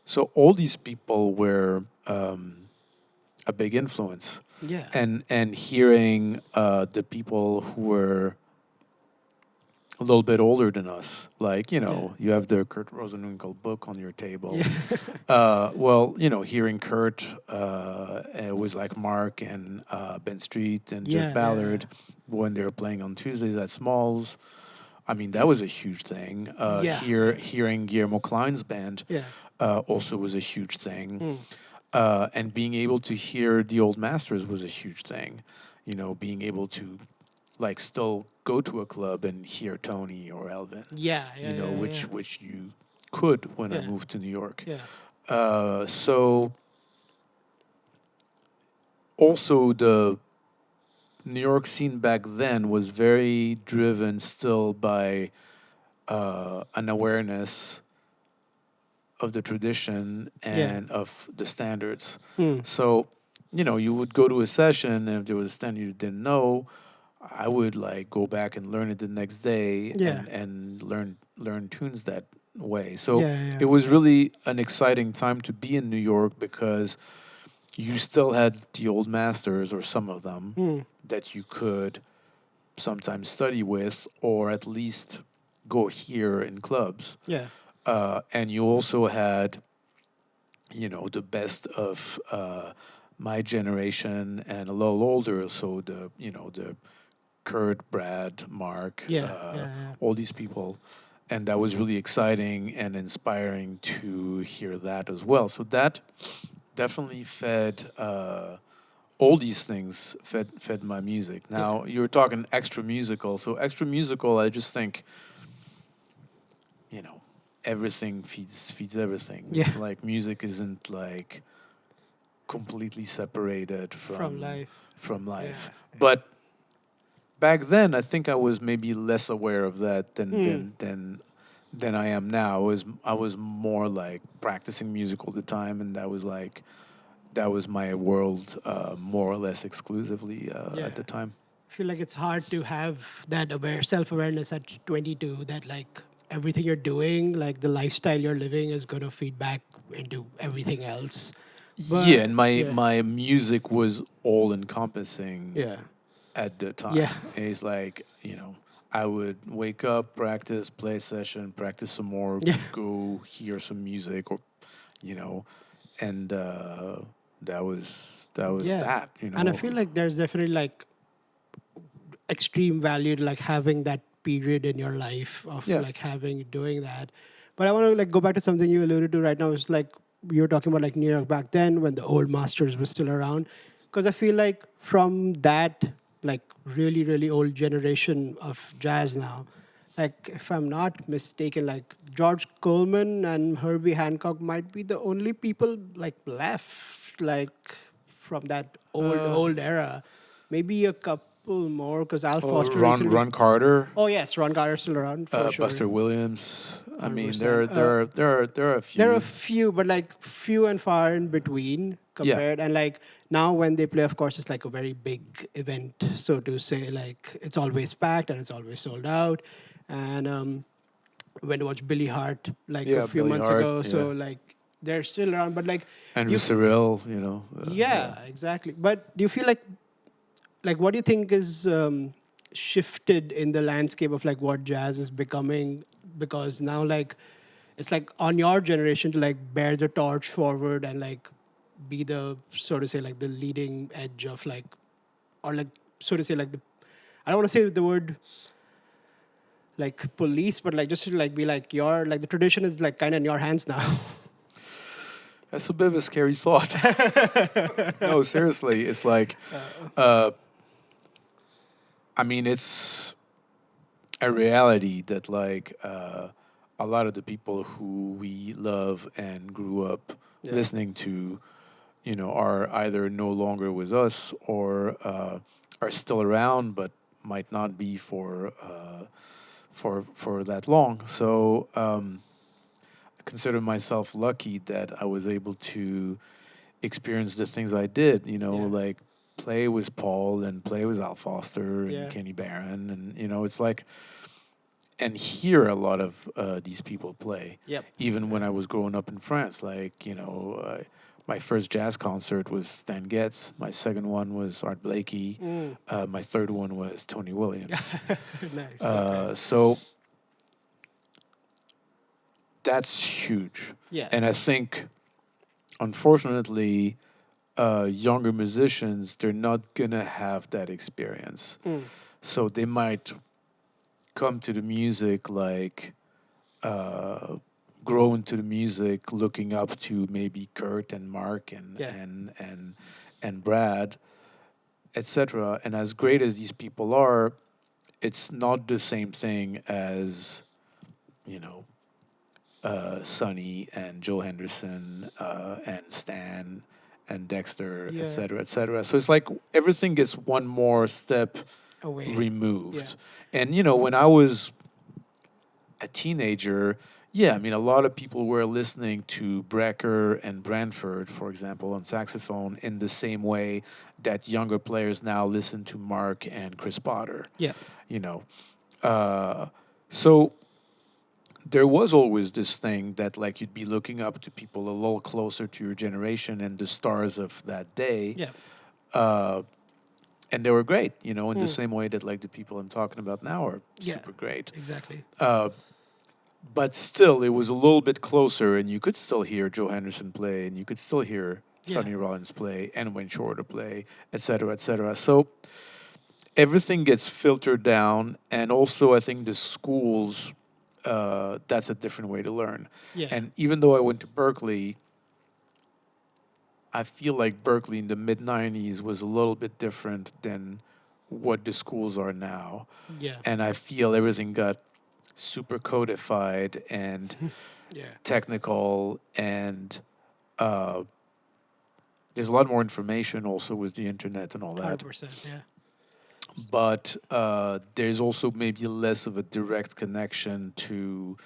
So all these people were a big influence. Yeah. And hearing the people who were a little bit older than us, like, you have the Kurt Rosenwinkel book on your table. Well, hearing Kurt, it was like Mark and Ben Street and Jeff Ballard when they were playing on Tuesdays at Smalls. I mean, that was a huge thing. Hearing Guillermo Klein's band also was a huge thing. And being able to hear the old masters was a huge thing. Being able to like still go to a club and hear Tony or Elvin. Which you could when I moved to New York. So also the New York scene back then was very driven still by an awareness of the tradition and of the standards. So, you would go to a session, and if there was a standard you didn't know, I would like go back and learn it the next day and learn tunes that way. So it was really an exciting time to be in New York because you still had the old masters, or some of them, that you could sometimes study with, or at least go hear in clubs. And you also had, the best of my generation and a little older. So the Kurt, Brad, Mark, all these people. And that was really exciting and inspiring to hear that as well. So that definitely fed all these things fed my music. Now you're talking extra musical. So extra musical, I just think, everything feeds everything. Yeah. It's like music isn't like completely separated From life. from life. Yeah. But back then, I think I was maybe less aware of that Mm. than I am now. I was more like practicing music all the time, and that was my world, more or less exclusively Yeah. at the time. I feel like it's hard to have that self-awareness at 22, that like everything you're doing, like the lifestyle you're living is going to feed back into everything else. Yeah, But and my yeah. my music was all encompassing Yeah. at the Yeah. time. It's like, I would wake up, practice, play a session, practice some more, Yeah. go hear some music, or you know, and that was Yeah. that. And I feel like there's definitely like extreme value to like having that period in your life of Yeah, like having doing that. But I want to like go back to something you alluded to right now. It's like you were talking about like New York back then when the old masters were still around. Because I feel like from that like really old generation of jazz now, like if I'm not mistaken, like George Coleman and Herbie Hancock might be the only people like left like from that old era. Maybe a couple more because Al oh, Foster Ron recently. Ron Carter, Oh yes, Ron Carter's still around for sure, Buster Williams. I mean, 100%. there are a There are a few. few, but like few and far in between Yeah, compared. And like now when they play, of course, it's like a very big event, so to say. Like it's always packed and it's always sold out. And went to watch Billy Hart like a yeah, few Billy months Hart. ago. Yeah, So like they're still around, but like do Andrew you Cyrille. Yeah. yeah, exactly. But do you feel like what do you think is shifted in the landscape of like what jazz is becoming? Because now like it's like on your generation to like bear the torch forward and like be the, so to say, like the leading edge of like, or like so to say like the, I don't want to say the word like police, but like just to like be like your, like the tradition is like kind of in your hands now. That's a bit of a scary thought. No, seriously, it's like, uh, I mean, it's a reality that like a lot of the people who we love and grew up Yeah. listening to, are either no longer with us or are still around but might not be for that long. So I consider myself lucky that I was able to experience the things I did. Yeah. Like play with Paul and play with Al Foster and Yeah. Kenny Barron, and it's like, and hear a lot of these people play. Yep. Even when I was growing up in France, like my first jazz concert was Stan Getz. My second one was Art Blakey. Mm. My third one was Tony Williams. Nice. Okay. So that's huge. Yeah. And I think, unfortunately, younger musicians, they're not gonna have that experience. Mm. So they might come to the music like grow into the music looking up to maybe Kurt and Mark and Yeah. and Brad, etc. And as great as these people are, it's not the same thing as you know Sonny and Joe Henderson and Stan and Dexter, Yeah. etc., etc. So it's like everything gets one more step Away. removed. And when I was a teenager, yeah, I mean, a lot of people were listening to Brecker and Branford, for example, on saxophone in the same way that younger players now listen to Mark and Chris Potter. Yeah. You know, so there was always this thing that like you'd be looking up to people a little closer to your generation and the stars of that day. Yeah. And they were great, in the Mm. same way that like the people I'm talking about now are Yeah. super great. Exactly. But still, it was a little bit closer, and you could still hear Joe Henderson play, and you could still hear Yeah. Sonny Rollins play, and Wayne Shorter play, et cetera, et cetera. So everything gets filtered down, and also I think the schools, that's a different way to learn. Yeah. And even though I went to Berkeley, I feel like Berkeley in the mid '90s was a little bit different than what the schools are now. Yeah. And I feel everything got super codified and Yeah. technical and there's a lot more information also with the internet and all that. 100%. Yeah. But there's also maybe less of a direct connection to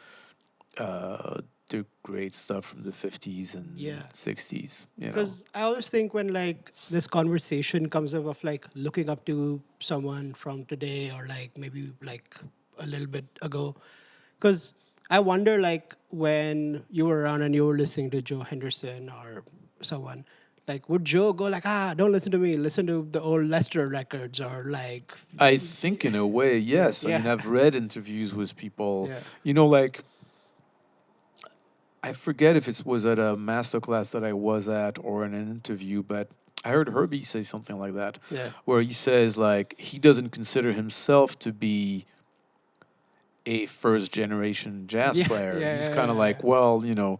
the great stuff from the 50s and 60s. You know, Because I always think when like this conversation comes up of like looking up to someone from today or like maybe like a little bit ago, because I wonder like when you were around and you were listening to Joe Henderson or someone, like would Joe go like, don't listen to me, listen to the old Lester records, or like I think in a way, yes. I Yeah. mean, I've read interviews with people, Yeah. you know, like I forget if it was at a master class that I was at or in an interview, but I heard Herbie say something like that, where he says like he doesn't consider himself to be a first generation jazz player. He's kind of like, well, you know,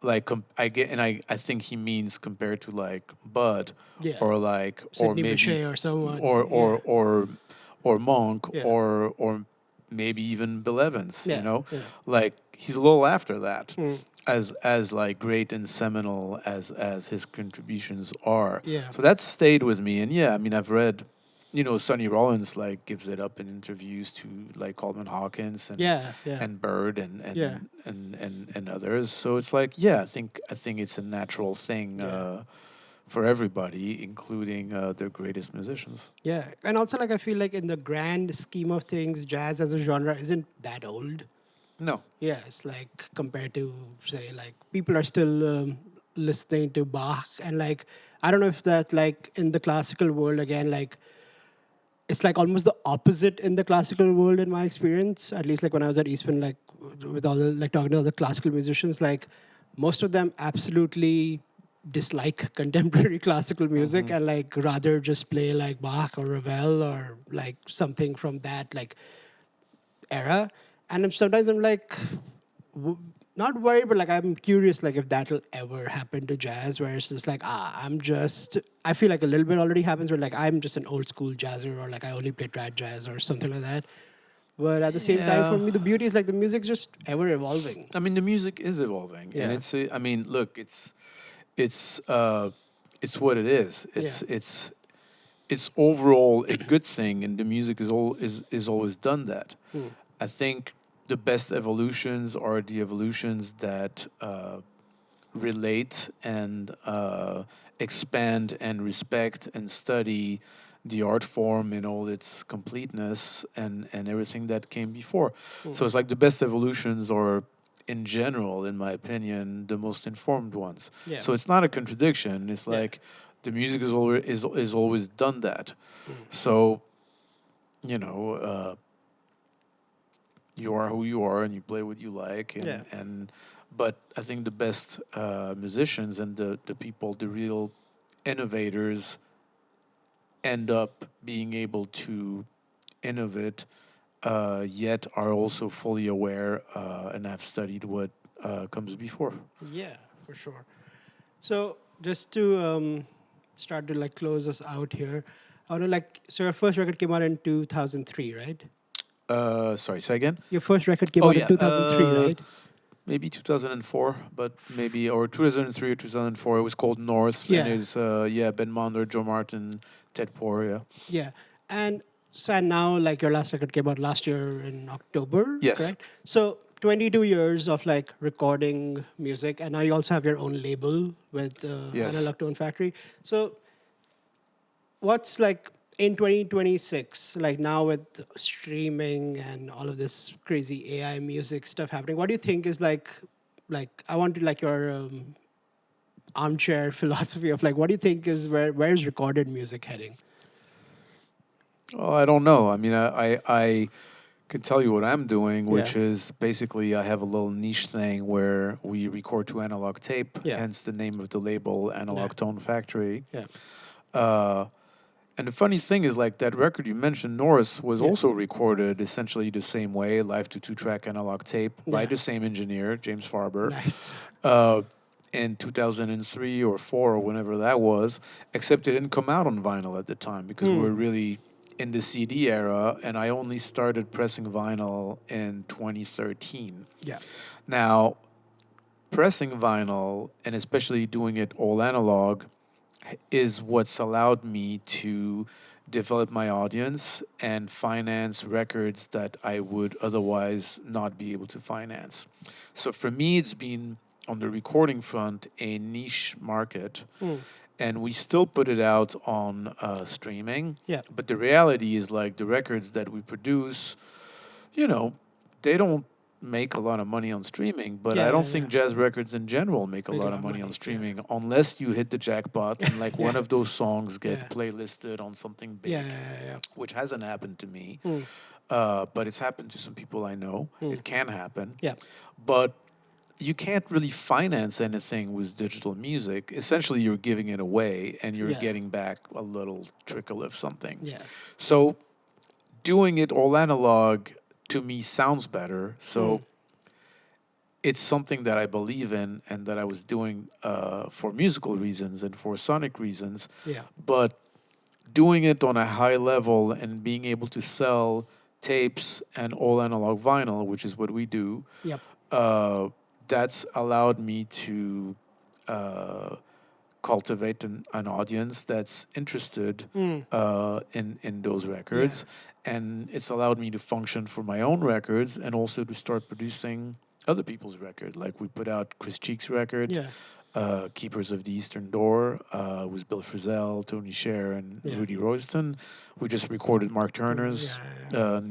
like I get, and I think he means compared to like Bud, or like Sidney or maybe Bechet or someone, or Monk, Yeah. or maybe even Bill Evans. Yeah, You know, yeah. like he's a little after that. As like great and seminal as his contributions are. Yeah. So that stayed with me, and yeah, I mean I've read, you know, Sonny Rollins like gives it up in interviews to like Coleman Hawkins and and Bird and others. So it's like, yeah, I think it's a natural thing for everybody, including the greatest musicians. Yeah, and also like I feel like in the grand scheme of things, jazz as a genre isn't that old. No. Yeah, it's like compared to say like people are still listening to Bach, and like I don't know if that like in the classical world again like it's like almost the opposite in the classical world in my experience. At least like when I was at Eastman, like with all the like talking to other classical musicians, like most of them absolutely dislike contemporary classical music and like rather just play like Bach or Ravel or like something from that like era. And sometimes I'm like not worried, but like I'm curious like if that'll ever happen to jazz, where it's just like I feel like a little bit already happens where like I'm just an old school jazzer, or like I only play trad jazz or something like that. But at the same time, for me, the beauty is like the music's just ever evolving. I mean, the music is evolving, and it's. I mean, look, it's what it is. It's overall a good thing, and the music is always done that. I think the best evolutions are the evolutions that relate and expand and respect and study the art form in all its completeness and everything that came before. So it's like the best evolutions are, in general, in my opinion, the most informed ones. So it's not a contradiction. It's like the music is always done that. So, you know, you are who you are and you play what you like. But I think the best musicians and the people, the real innovators, end up being able to innovate, yet are also fully aware and have studied what comes before. Yeah, for sure. So just to start to like close us out here, I want to like, so your first record came out in 2003, right? Sorry, say again? Your first record came out in 2003, right? Maybe 2004, but maybe, or 2003 or 2004. It was called North, and it's Ben Monder, Joe Martin, Ted Poor, Yeah, and so now like your last record came out last year in October, Yes. correct? So 22 years of like recording music, and now you also have your own label with Analog Tone Factory. So what's like in 2026, like now with streaming and all of this crazy AI music stuff happening, what do you think is like I want to like your armchair philosophy of like, what do you think is where's recorded music heading? Oh, I don't know. I mean, I can tell you what I'm doing, which is basically I have a little niche thing where we record to analog tape, hence the name of the label, Analog Tone Factory. And the funny thing is, like, that record you mentioned, Norris, was also recorded essentially the same way, live to 2-track analog tape, by the same engineer, James Farber. Nice. In 2003 or 4 or whenever that was, except it didn't come out on vinyl at the time because we were really in the CD era, and I only started pressing vinyl in 2013. Yeah. Now, pressing vinyl, and especially doing it all analog, is what's allowed me to develop my audience and finance records that I would otherwise not be able to finance. So for me, it's been on the recording front a niche market, and we still put it out on streaming. Yeah. But the reality is, like, the records that we produce, you know, they don't make a lot of money on streaming, but I Yeah, don't yeah, think jazz records in general make a Make a lot lot of of money money, on yeah. streaming unless you hit the jackpot and like one Yeah. of those songs get Yeah. playlisted on something big, Yeah. which hasn't happened to me, Mm. but it's happened to some people I know. It can happen, Yeah. but you can't really finance anything with digital music. Essentially, you're giving it away and you're Yeah. getting back a little trickle of something. Yeah. So doing it all analog to me sounds better. So it's something that I believe in and that I was doing for musical reasons and for sonic reasons. Yeah. But doing it on a high level and being able to sell tapes and all analog vinyl, which is what we do, Yep. that's allowed me to cultivate an audience that's interested in those records. And it's allowed me to function for my own records and also to start producing other people's record. Like we put out Chris Cheek's record, Yeah. Keepers of the Eastern Door, with Bill Frisell, Tony Scher, and Yeah. Rudy Royston. We just recorded Mark Turner's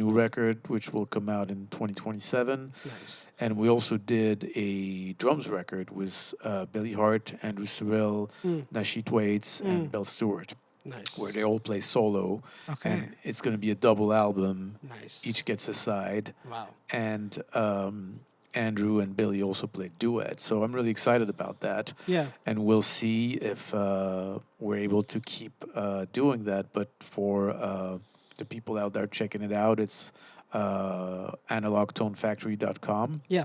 new record, which will come out in 2027. Nice. And we also did a drums record with Billy Hart, Andrew Cyril, Nasheed Waits, and Bell Stewart, Nice. where they all play solo. Okay. And it's going to be a double album. Nice. Each gets a side. Wow. And Andrew and Billy also played duet. So I'm really excited about that. Yeah. And we'll see if we're able to keep doing that. But for the people out there checking it out, it's analogtonefactory.com. Yeah.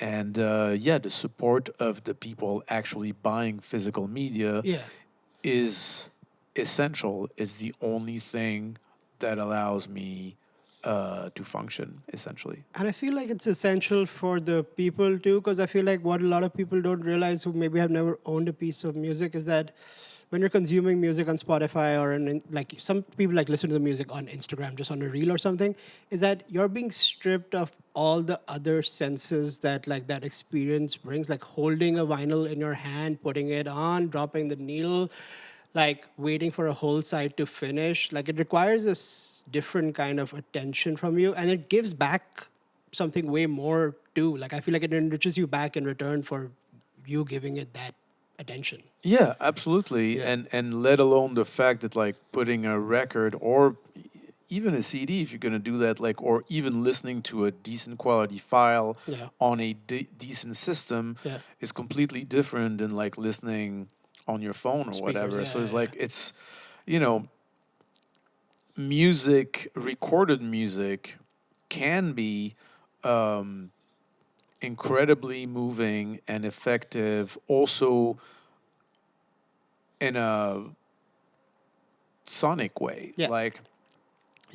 And the support of the people actually buying physical media is essential. It's the only thing that allows me to function, essentially. And I feel like it's essential for the people too, because I feel like what a lot of people don't realize who maybe have never owned a piece of music is that when you're consuming music on Spotify or like some people like listen to the music on Instagram, just on a reel or something, is that you're being stripped of all the other senses that like that experience brings, like holding a vinyl in your hand, putting it on, dropping the needle, like waiting for a whole side to finish. Like it requires a different kind of attention from you, and it gives back something way more too. Like I feel like it enriches you back in return for you giving it that attention. Yeah, absolutely. Yeah. And let alone the fact that like putting a record or even a CD, if you're going to do that, like, or even listening to a decent quality file on a decent system is completely different than like listening on your phone or whatever. So it's like, it's, music, recorded music can be incredibly moving and effective also in a sonic way. Like,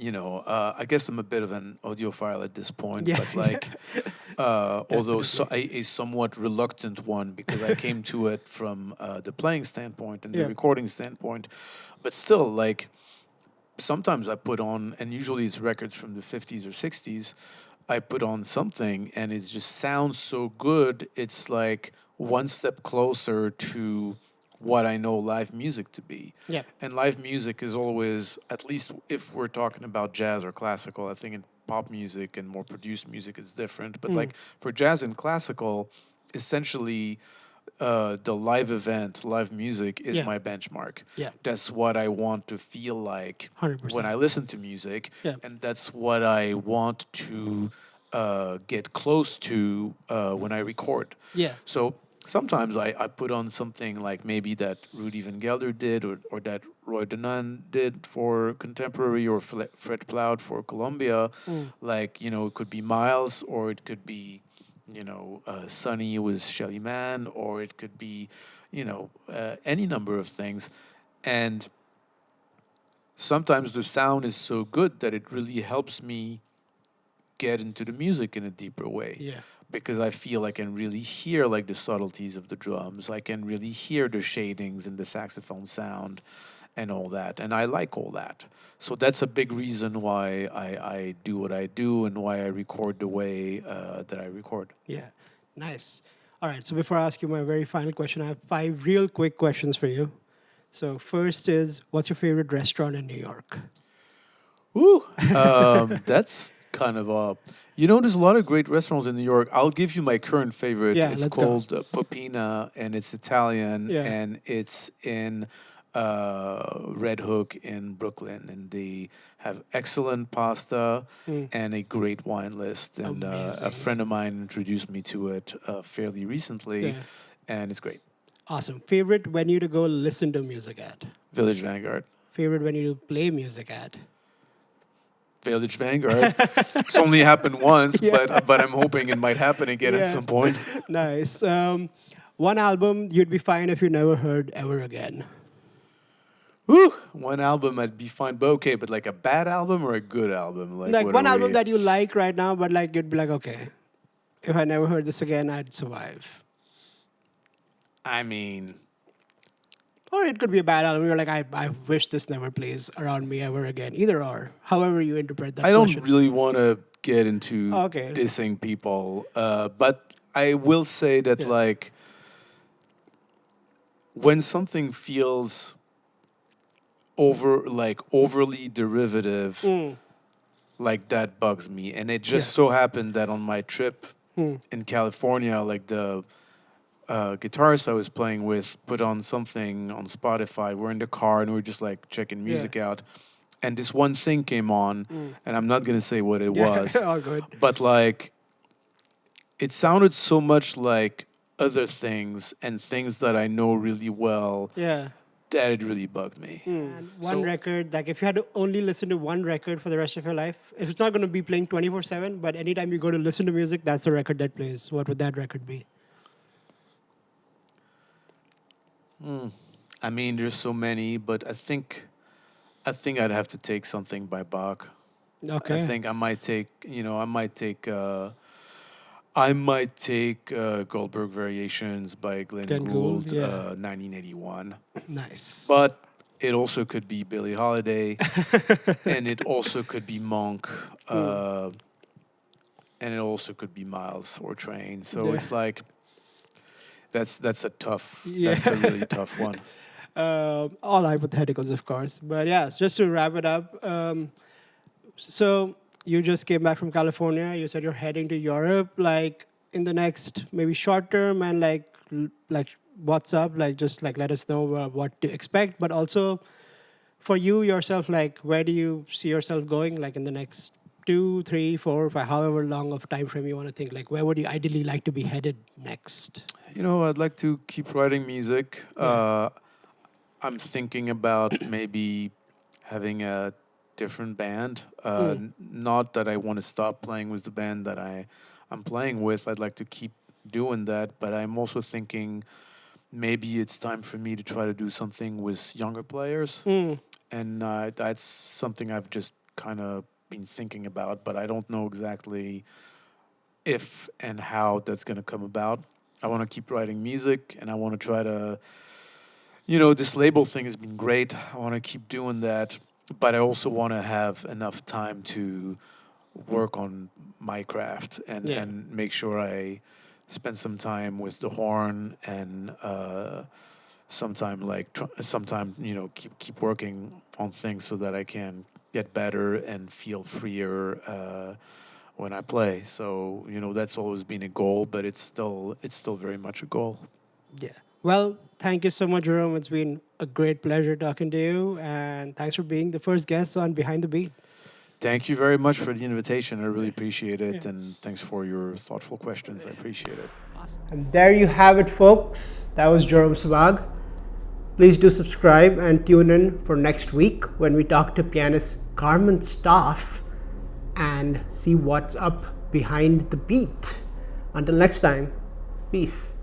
I guess I'm a bit of an audiophile at this point, but like, although a somewhat reluctant one because I came to it from the playing standpoint and the recording standpoint, but still, like, sometimes I put on, and usually it's records from the 50s or 60s, I put on something and it just sounds so good, it's like one step closer to what I know live music to be. Yeah. And live music is always, at least if we're talking about jazz or classical, I think in pop music and more produced music it's different. But like for jazz and classical, essentially the live event, live music is my benchmark. Yeah. That's what I want to feel like 100%. when I listen to music. Yeah. And that's what I want to get close to when I record. Yeah. So sometimes I put on something like maybe that Rudy Van Gelder did or that Roy Donan did for Contemporary or Fred Ploud for Columbia. Like, it could be Miles or it could be, Sunny with Shelly Manne or it could be, any number of things. And sometimes the sound is so good that it really helps me get into the music in a deeper way. Yeah. Because I feel I can really hear like the subtleties of the drums. I can really hear the shadings in the saxophone sound and all that. And I like all that. So that's a big reason why I do what I do and why I record the way that I record. Yeah. Nice. All right. So before I ask you my very final question, I have 5 real quick questions for you. So first is, what's your favorite restaurant in New York? Ooh, that's kind of there's a lot of great restaurants in New York. I'll give you my current favorite. Yeah, It's let's go. called Popina, and it's Italian, Yeah. and it's in Red Hook in Brooklyn, and they have excellent pasta and a great wine list. And a Amazing. friend of mine introduced me to it fairly recently, Yeah. and it's great. Awesome. Favorite venue to go listen to music at? Village Vanguard. Favorite venue to play music at? Village Vanguard. It's only happened once, Yeah. but I'm hoping it might happen again Yeah. at some point. Nice. One album you'd be fine if you never heard ever again. Woo! One album I'd be fine, but okay, but like a bad album or a good album? Like what one are album we- that you like right now, but like you'd be like, okay, if I never heard this again, I'd survive. I mean, Or it could be a bad album. You're like, I wish this never plays around me ever again. Either or, however you interpret that. I don't question. really want to get into Okay. dissing people, but I will say that Yeah. like when something feels overly derivative, like that bugs me. And it just so happened that on my trip in California, like the guitarist I was playing with put on something on Spotify. We're in the car and we're just like checking music out. And this one thing came on, and I'm not going to say what it was, All good. but like it sounded so much like other things and things that I know really well Yeah. that it really bugged me. And one So- record, like if you had to only listen to one record for the rest of your life, if it's not going to be playing 24/7, but anytime you go to listen to music, that's the record that plays. What would that record be? I mean, there's so many, but I think I'd have to take something by Bach. Okay. I think I might take, I might take Goldberg Variations by Glenn Glenn Gould, Gould, yeah. 1981. Nice. But it also could be Billie Holiday, and it also could be Monk, and it also could be Miles or Train. So Yeah. it's like that's a tough, Yeah. that's a really tough one. All hypotheticals, of course. But yeah, just to wrap it up. So you just came back from California. You said you're heading to Europe, like in the next maybe short term, and like what's up? Like just like let us know what to expect. But also for you yourself, like where do you see yourself going? Like in the next 2, 3, 4, 5, however long of time frame you want to think. Like where would you ideally like to be headed next? I'd like to keep writing music. I'm thinking about maybe having a different band. Not that I want to stop playing with the band that I'm playing with. I'd like to keep doing that, but I'm also thinking maybe it's time for me to try to do something with younger players. And that's something I've just kind of been thinking about, but I don't know exactly if and how that's going to come about. I want to keep writing music, and I want to try to, this label thing has been great. I want to keep doing that, but I also want to have enough time to work on my craft and make sure I spend some time with the horn and sometime keep working on things so that I can get better and feel freer when I play. So that's always been a goal, but it's still very much a goal. Yeah. Well, thank you so much, Jerome. It's been a great pleasure talking to you, and thanks for being the first guest on Behind the Beat. Thank you very much for the invitation. I really appreciate it, and thanks for your thoughtful questions. I appreciate it. Awesome. And there you have it, folks. That was Jérôme Sabbagh. Please do subscribe and tune in for next week when we talk to pianist Carmen Staff and see what's up behind the beat. Until next time, peace.